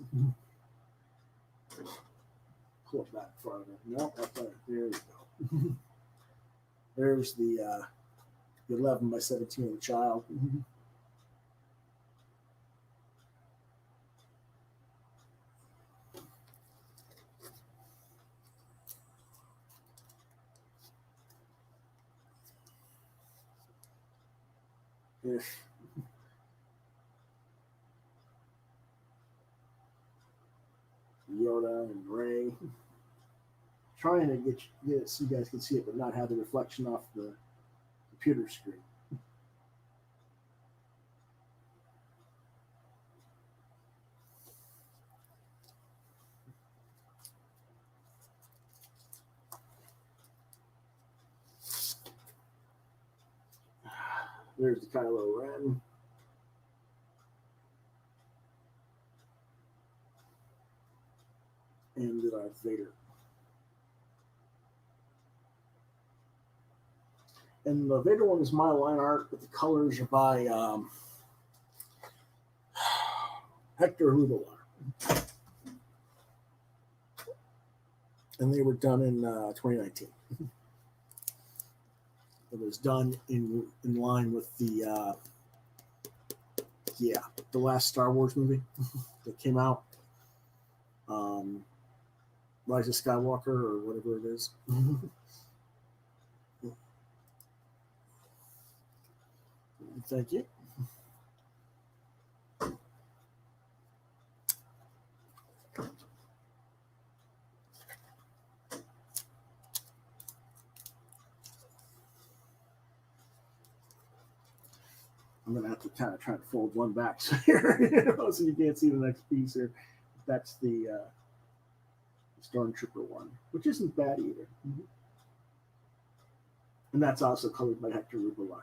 Pull it back farther. No, that's better. There you go. There's the 11 by 17 of the child. Yeah. Yoda and Rey. Trying to get it so you guys can see it, but not have the reflection off the computer screen. There's the Kylo Ren. And the Darth Vader. And the Vader one is my line art, but the colors are by Hector Rubelar. And they were done in 2019. It was done in line with the last Star Wars movie that came out, Rise of Skywalker or whatever it is. Thank you. I'm going to have to kind of try to fold one back here, so you can't see the next piece here. That's the Stormtrooper one, which isn't bad either. Mm-hmm. And that's also colored by Hector Rubelar.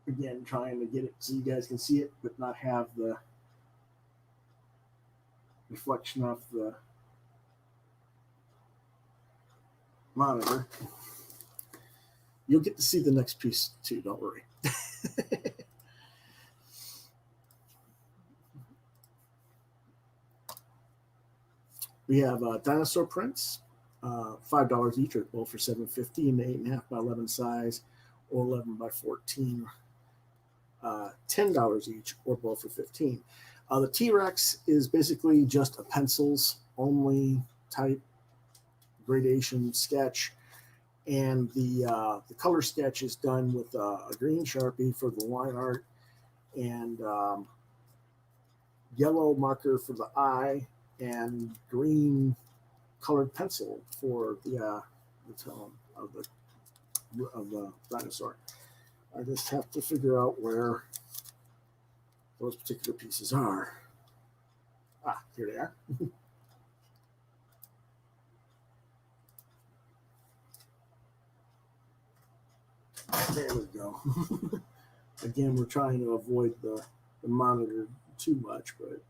Again, trying to get it so you guys can see it, but not have the reflection off the monitor. You'll get to see the next piece too, don't worry. We have dinosaur prints, $5 each, or both for $7.50 in the 8.5 by 11 size, or 11 by 14, $10 each, or both for $15. The T-Rex is basically just a pencils only type gradation sketch, and the color sketch is done with a green Sharpie for the line art, and yellow marker for the eye, and green colored pencil for the tone of the dinosaur. I just have to figure out where those particular pieces are. Here they are. There we go. Again, we're trying to avoid the monitor too much, but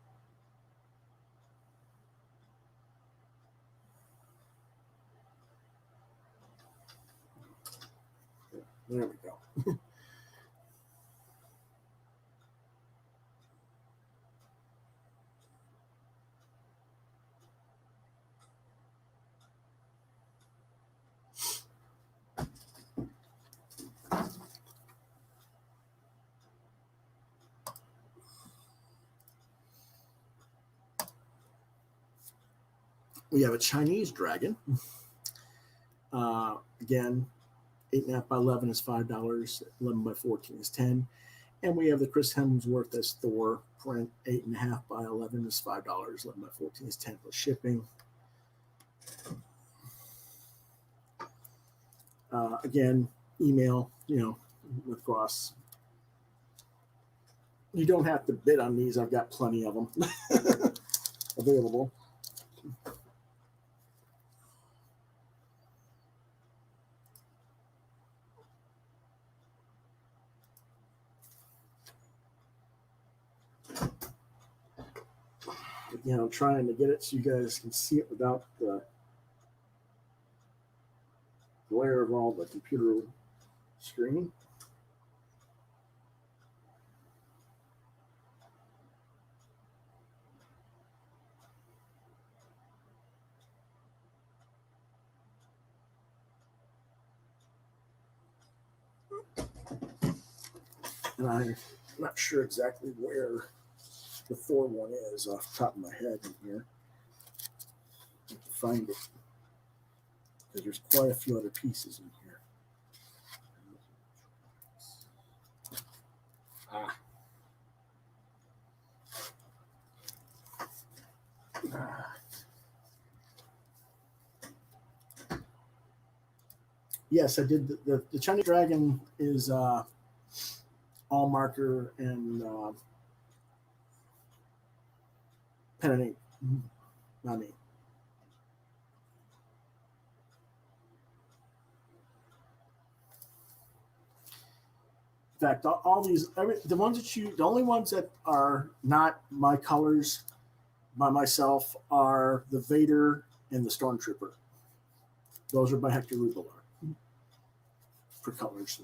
There we go. We have a Chinese dragon. Again, 8.5 by 11 is $5. 11 by 14 is 10. And we have the Chris Hemsworth as Thor print. 8.5 by 11 is $5. 11 by 14 is 10 plus shipping. Again, email, with Cross. You don't have to bid on these. I've got plenty of them available. Again, I'm trying to get it so you guys can see it without the glare of all the computer screen. And I'm not sure exactly where the Thor one is off the top of my head in here. I have to find it because there's quite a few other pieces in here. Yes, I did. The Chinese dragon is all marker and pen and ink. Not me. In fact, all these, the only ones that are not my colors by myself are the Vader and the Stormtrooper. Those are by Hector Rubelar for colors.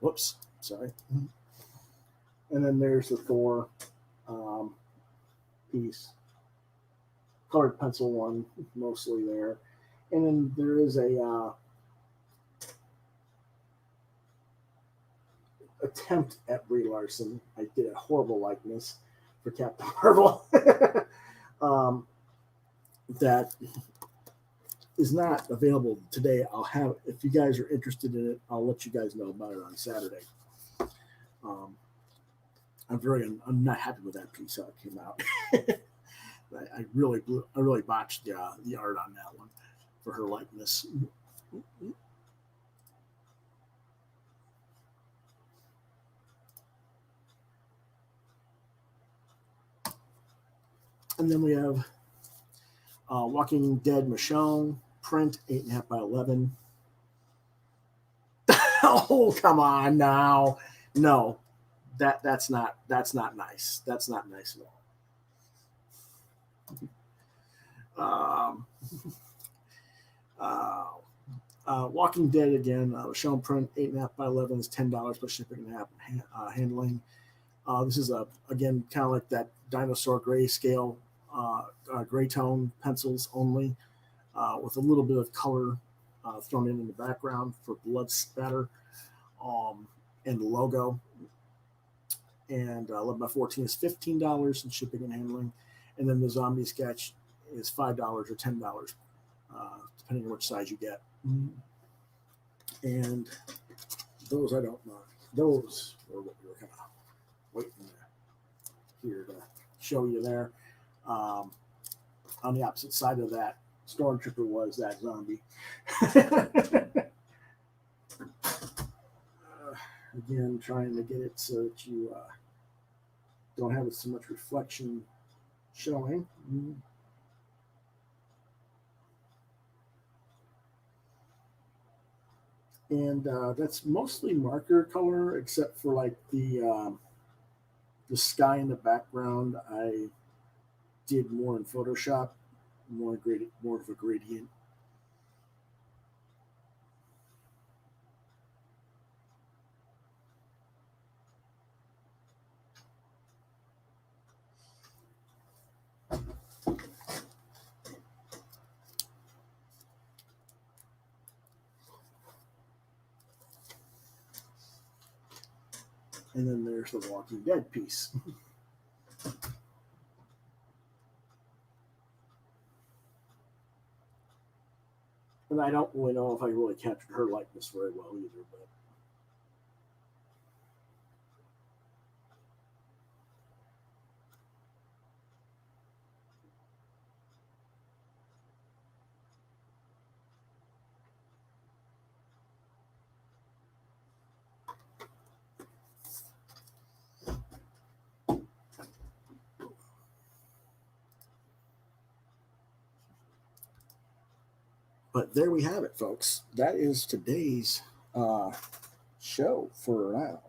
Whoops, sorry. And then there's the Thor piece, colored pencil one, mostly there. And then there is a attempt at Brie Larson. I did a horrible likeness for Captain Marvel. That is not available today. I'll have, if you guys are interested in it, I'll let you guys know about it on Saturday. I'm not happy with that piece how it came out. I really botched the art on that one for her likeness. And then we have Walking Dead Michonne print, 8.5 by 11. Oh, come on now. No, that's not nice. That's not nice at all. Walking Dead again, Michonne print, 8.5 by 11 is $10 plus shipping and handling. This is again kind of like that dinosaur grayscale, gray tone pencils only, with a little bit of color thrown in the background for blood spatter, and the logo. And 11 by 14 is $15 in shipping and handling, and then the zombie sketch is $5 or $10, depending on which size you get. And those I don't know. Those were what we were kind of waiting here to show you there. On the opposite side of that Stormtrooper was that zombie. Again, trying to get it so that you don't have so much reflection showing. And that's mostly marker color, except for like the sky in the background. I did more in Photoshop, more of a gradient. And then there's the Walking Dead piece. And I don't really know if I really captured her likeness very well either, but there we have it, folks. That is today's show for now.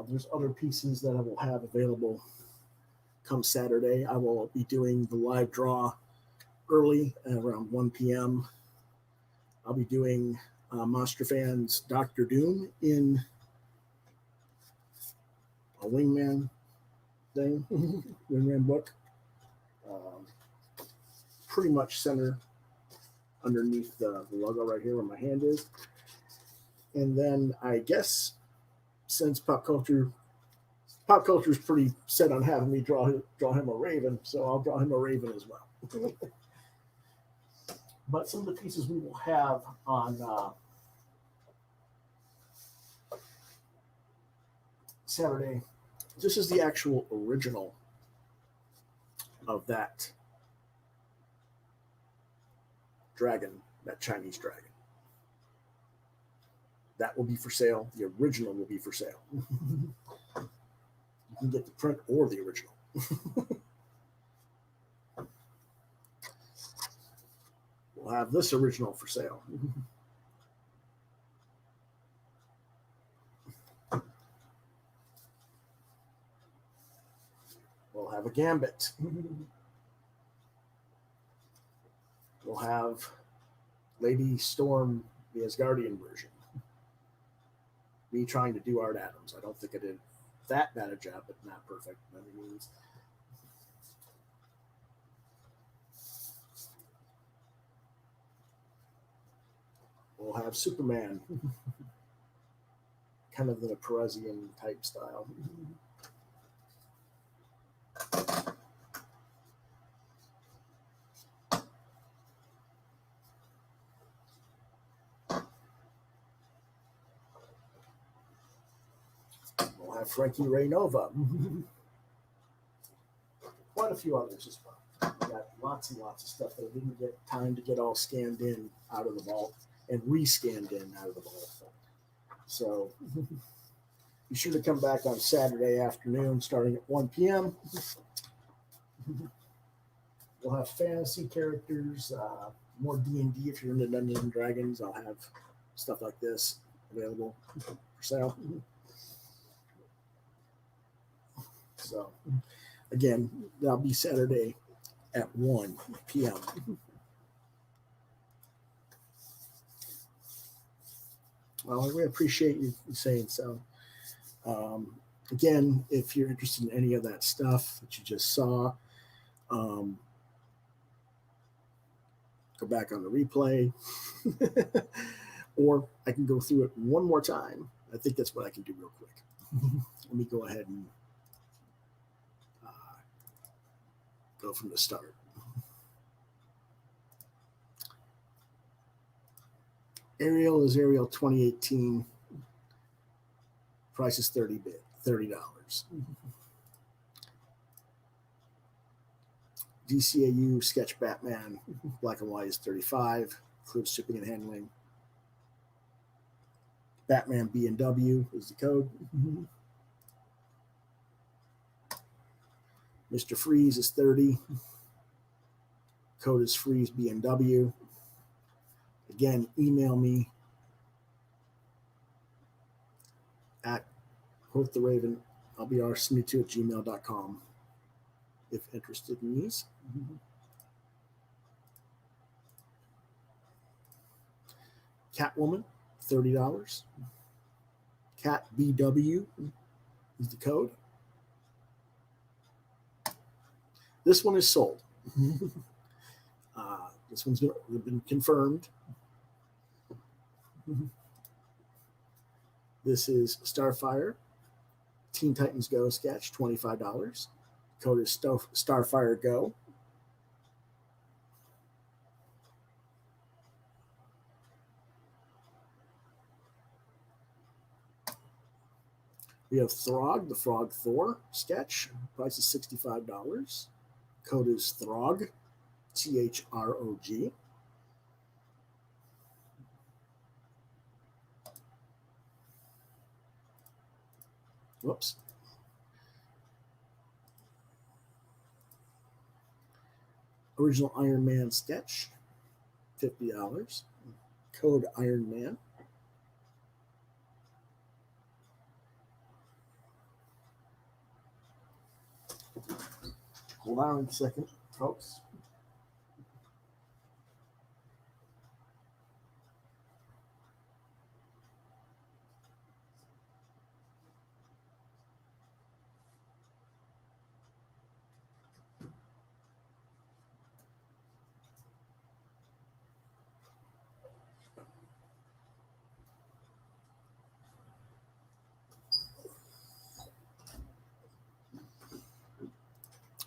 There's other pieces that I will have available come Saturday. I will be doing the live draw early around 1 p.m. I'll be doing Monster Fans Doctor Doom in a Wingman thing, Wingman book. Pretty much center underneath the logo right here where my hand is. And then I guess since pop culture is pretty set on having me draw him a raven, so I'll draw him a raven as well. But some of the pieces we will have on Saturday, this is the actual original of that dragon, that Chinese dragon. That will be for sale. The original will be for sale. You can get the print or the original. We'll have this original for sale. We'll have a Gambit. We'll have Lady Storm, the Asgardian version. Me trying to do Art Adams. I don't think I did that bad a job, but not perfect by any means. We'll have Superman, kind of in a Parisian type style. We'll have Frankie Ray Nova. Quite a few others as well. We got lots and lots of stuff that I didn't get time to get all scanned in out of the vault and re-scanned in out of the vault. So be sure to come back on Saturday afternoon starting at 1 p.m. We'll have fantasy characters, more D&D if you're into Dungeons and Dragons. I'll have stuff like this available for sale. So again, that'll be Saturday at 1 p.m. Well, I really appreciate you saying so. Again, if you're interested in any of that stuff that you just saw, go back on the replay, or I can go through it one more time. I think that's what I can do real quick. Let me go ahead and go from the start. Ariel is Ariel 2018. Price is $30. DCAU Sketch Batman, black and white is $35. Includes shipping and handling. Batman B&W is the code. Mr. Freeze is $30. Code is Freeze B&W. Again, email me at quoththeraven, lbr72@gmail.com if interested in these. Catwoman, $30. Cat BW is the code. This one is sold. This one's been confirmed. This is Starfire, Teen Titans Go sketch, $25. Code is Starfire Go. We have Throg, the Frog Thor sketch. Price is $65. Code is Throg, THROG. Whoops. Original Iron Man sketch, $50. Code Iron Man. Hold on a second, folks.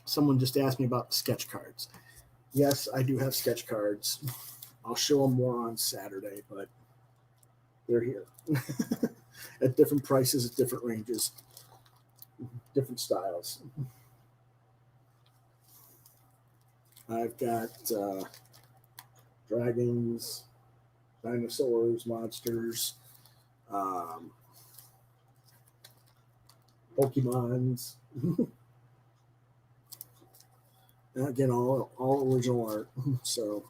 Someone just asked me about the sketch cards. Yes, I do have sketch cards. I'll show them more on Saturday, but they're here at different prices, at different ranges, different styles. I've got dragons, dinosaurs, monsters, Pokemons. Again, all original art. So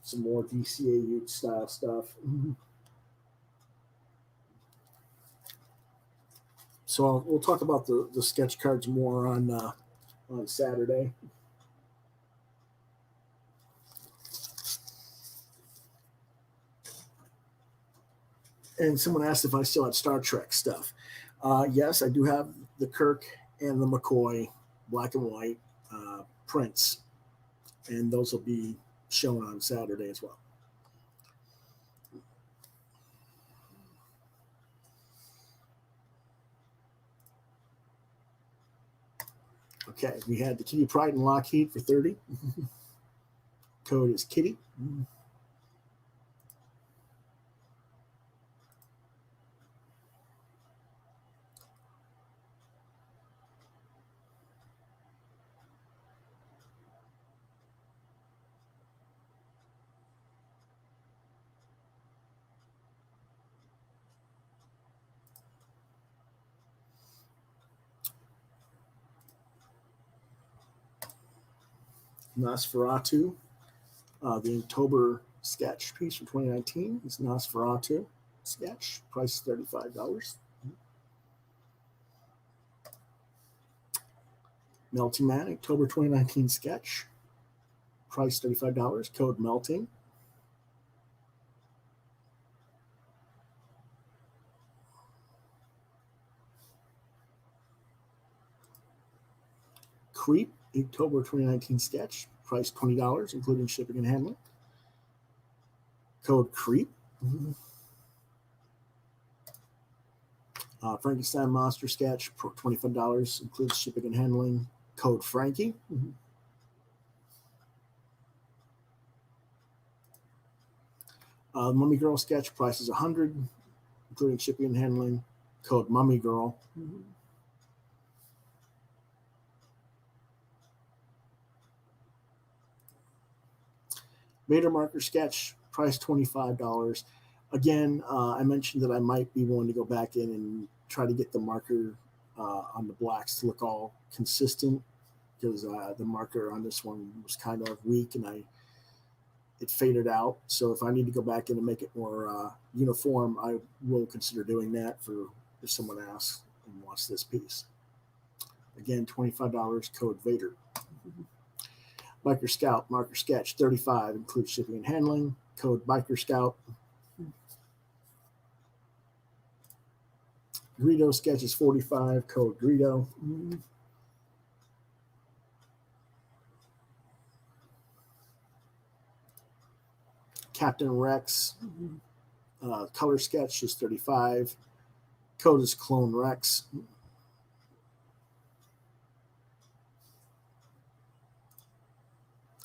some more DCAU style stuff. So we'll talk about the sketch cards more on Saturday. And someone asked if I still had Star Trek stuff. Yes, I do have the Kirk and the McCoy black and white prints, and those will be shown on Saturday as well. Okay, we had the Kitty Pryde and Lockheed for $30. Code is Kitty. Nosferatu, the October sketch piece from 2019 is Nosferatu sketch. Price is $35. Melting Man, October 2019 sketch. Price $35. Code Melting. Creep, October 2019 sketch. Price $20, including shipping and handling. Code Creep. Frankenstein Monster sketch, $25, includes shipping and handling. Code Frankie. Mummy Girl sketch, price is $100, including shipping and handling. Code Mummy Girl. Vader marker sketch, price $25. Again, I mentioned that I might be willing to go back in and try to get the marker on the blacks to look all consistent, because the marker on this one was kind of weak and it faded out. So if I need to go back in and make it more uniform, I will consider doing that for if someone asks and wants this piece. Again, $25, code Vader. Biker Scout marker sketch, $35, includes shipping and handling. Code Biker Scout. Greedo sketch is $45, code Greedo. Captain Rex Color sketch is 35. Code is Clone Rex.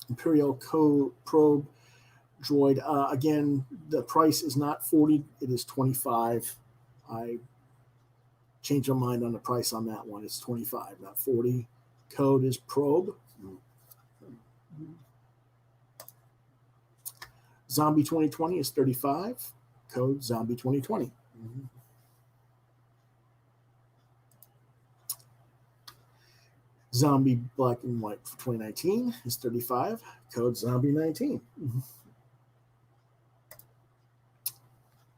Imperial Probe droid. Again, the price is not 40, it is 25. I changed my mind on the price on that one. It's 25, not 40. Code is Probe. Zombie 2020 is 35. Code Zombie 2020. Zombie Black and White for 2019 is 35. Code Zombie 19.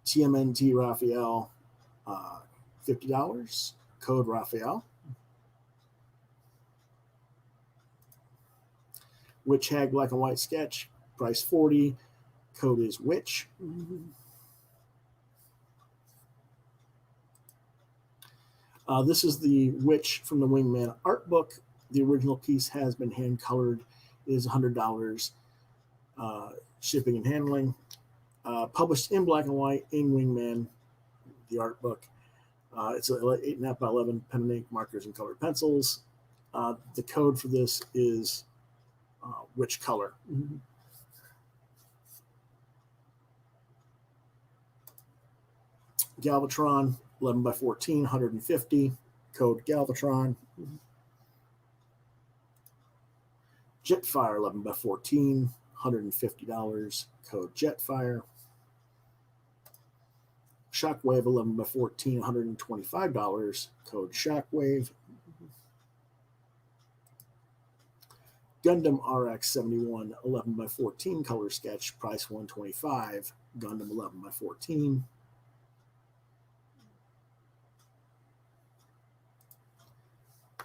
TMNT Raphael, $50. Code Raphael. Witch Hag Black and White sketch, price 40. Code is Witch. This is the Witch from the Wingman art book. The original piece has been hand colored. It is $100. Shipping and handling. Published in black and white in Wingman, the art book. It's 8.5 by 11 pen and ink markers and colored pencils. The code for this is Witch color. Galvatron, 11 by 14, 150. Code Galvatron. Jetfire, 11 by 14, $150. Code Jetfire. Shockwave, 11 by 14, $125. Code Shockwave. Gundam RX 71, 11 by 14, color sketch, price $125. Gundam 11 by 14.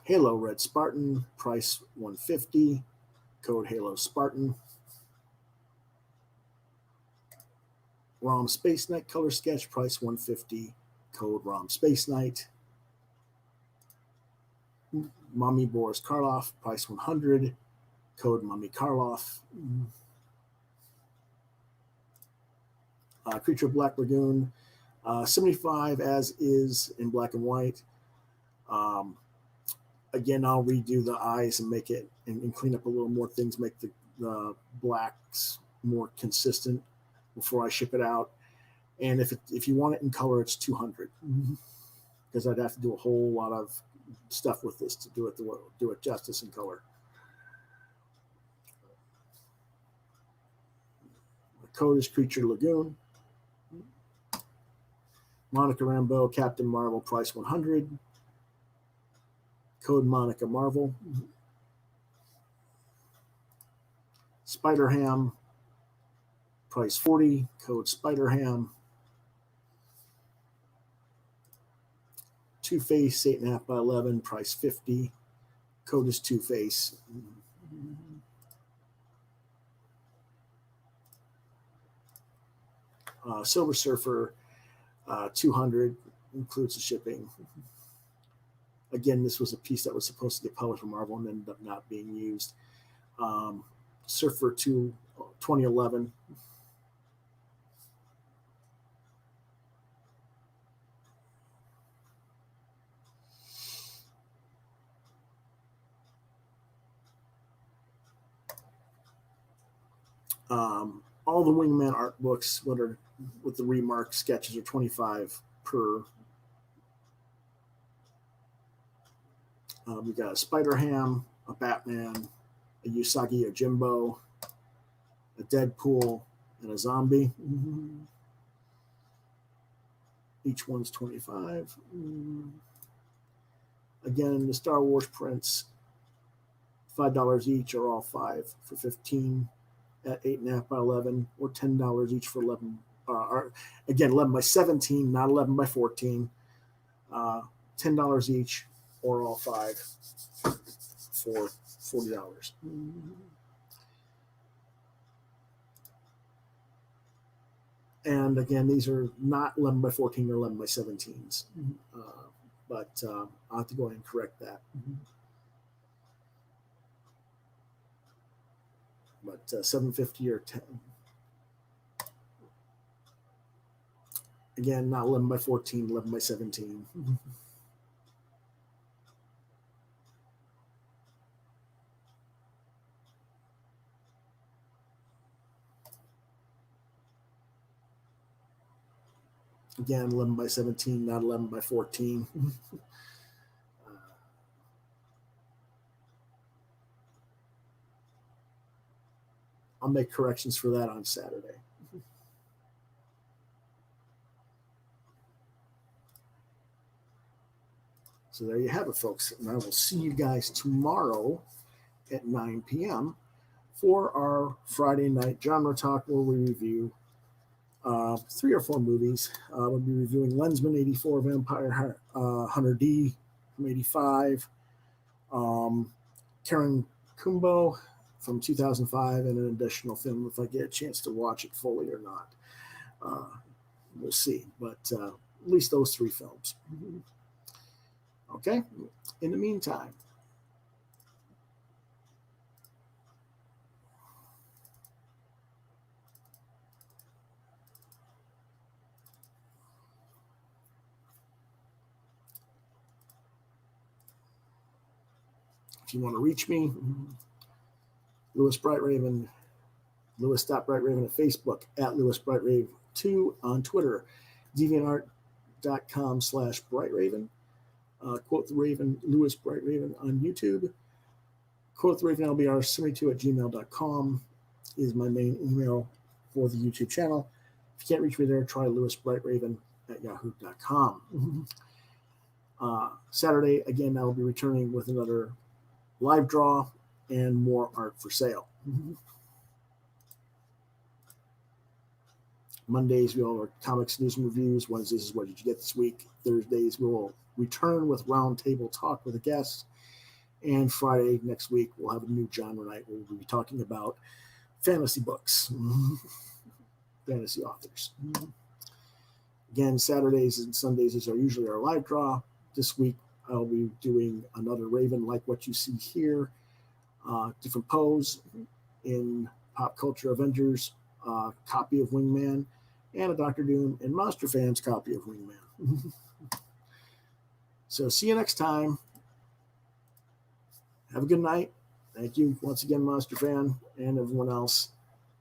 Halo Red Spartan, price $150. Code Halo Spartan. ROM Space Knight color sketch, price $150. Code ROM Space Knight. Mommy Boris Karloff, price $100. Code Mommy Karloff. Creature Black Lagoon, 75 as is in black and white. Again, I'll redo the eyes and make it and clean up a little more things, make the blacks more consistent before I ship it out. And if you want it in color, it's $200 because I'd have to do a whole lot of stuff with this to do it justice in color. The code is Creature Lagoon. Monica Rambeau, Captain Marvel, price $100. Code Monica Marvel. Spider Ham, price $40. Code Spider Ham. Two-Face, 8.5 by 11, price $50. Code is Two-Face. Silver Surfer, $200, includes the shipping. Again, this was a piece that was supposed to get published from Marvel and ended up not being used. Surfer 2, 2011. All the Wingman art books, with the remarked sketches, are $25 per. We got a Spider Ham, a Batman, a Usagi, a Jimbo, a Deadpool, and a zombie. Each one's $25. Again, the Star Wars prints, $5 each, or all 5 for $15 at 8.5 by 11, or $10 each for 11. Again, 11 by 17, not 11 by 14. $10 each, or all 5 for $40. And again, these are not 11 by 14 or 11 by 17s, but I'll have to go ahead and correct that. But $750 or 10. Again, not 11 by 14, 11 by 17. Again, 11 by 17, not 11 by 14. I'll make corrections for that on Saturday. So there you have it, folks. And I will see you guys tomorrow at 9 p.m. for our Friday night genre talk, where we review 3 or 4 movies. We'll be reviewing Lensman 84, Vampire Hunter D from 85, Karen Kumbo from 2005, and an additional film if I get a chance to watch it fully or not. We'll see. But at least those 3 films. Okay? In the meantime, if you want to reach me, Lewis Brightraven, Lewis.Brightraven at Facebook, at LewisBrightRave2 on Twitter, deviantart.com/Brightraven, Quoth the Raven, Lewis Brightraven on YouTube, Quoth the Raven LBR72 @gmail.com is my main email for the YouTube channel. If you can't reach me there, try Lewis Brightraven at yahoo.com. Saturday, again, I'll be returning with another live draw and more art for sale. Mondays, we all have comics, news, and reviews. Wednesdays is what did you get this week. Thursdays, we will return with roundtable talk with a guest. And Friday next week, we'll have a new genre night where we'll be talking about fantasy books, fantasy authors. Again, Saturdays and Sundays are usually our live draw. This week, I'll be doing another Raven like what you see here. Different pose in Pop Culture Avengers, copy of Wingman, and a Doctor Doom and Monster Fans copy of Wingman. So see you next time. Have a good night. Thank you once again, Monster Fan, and everyone else.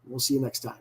We'll see you next time.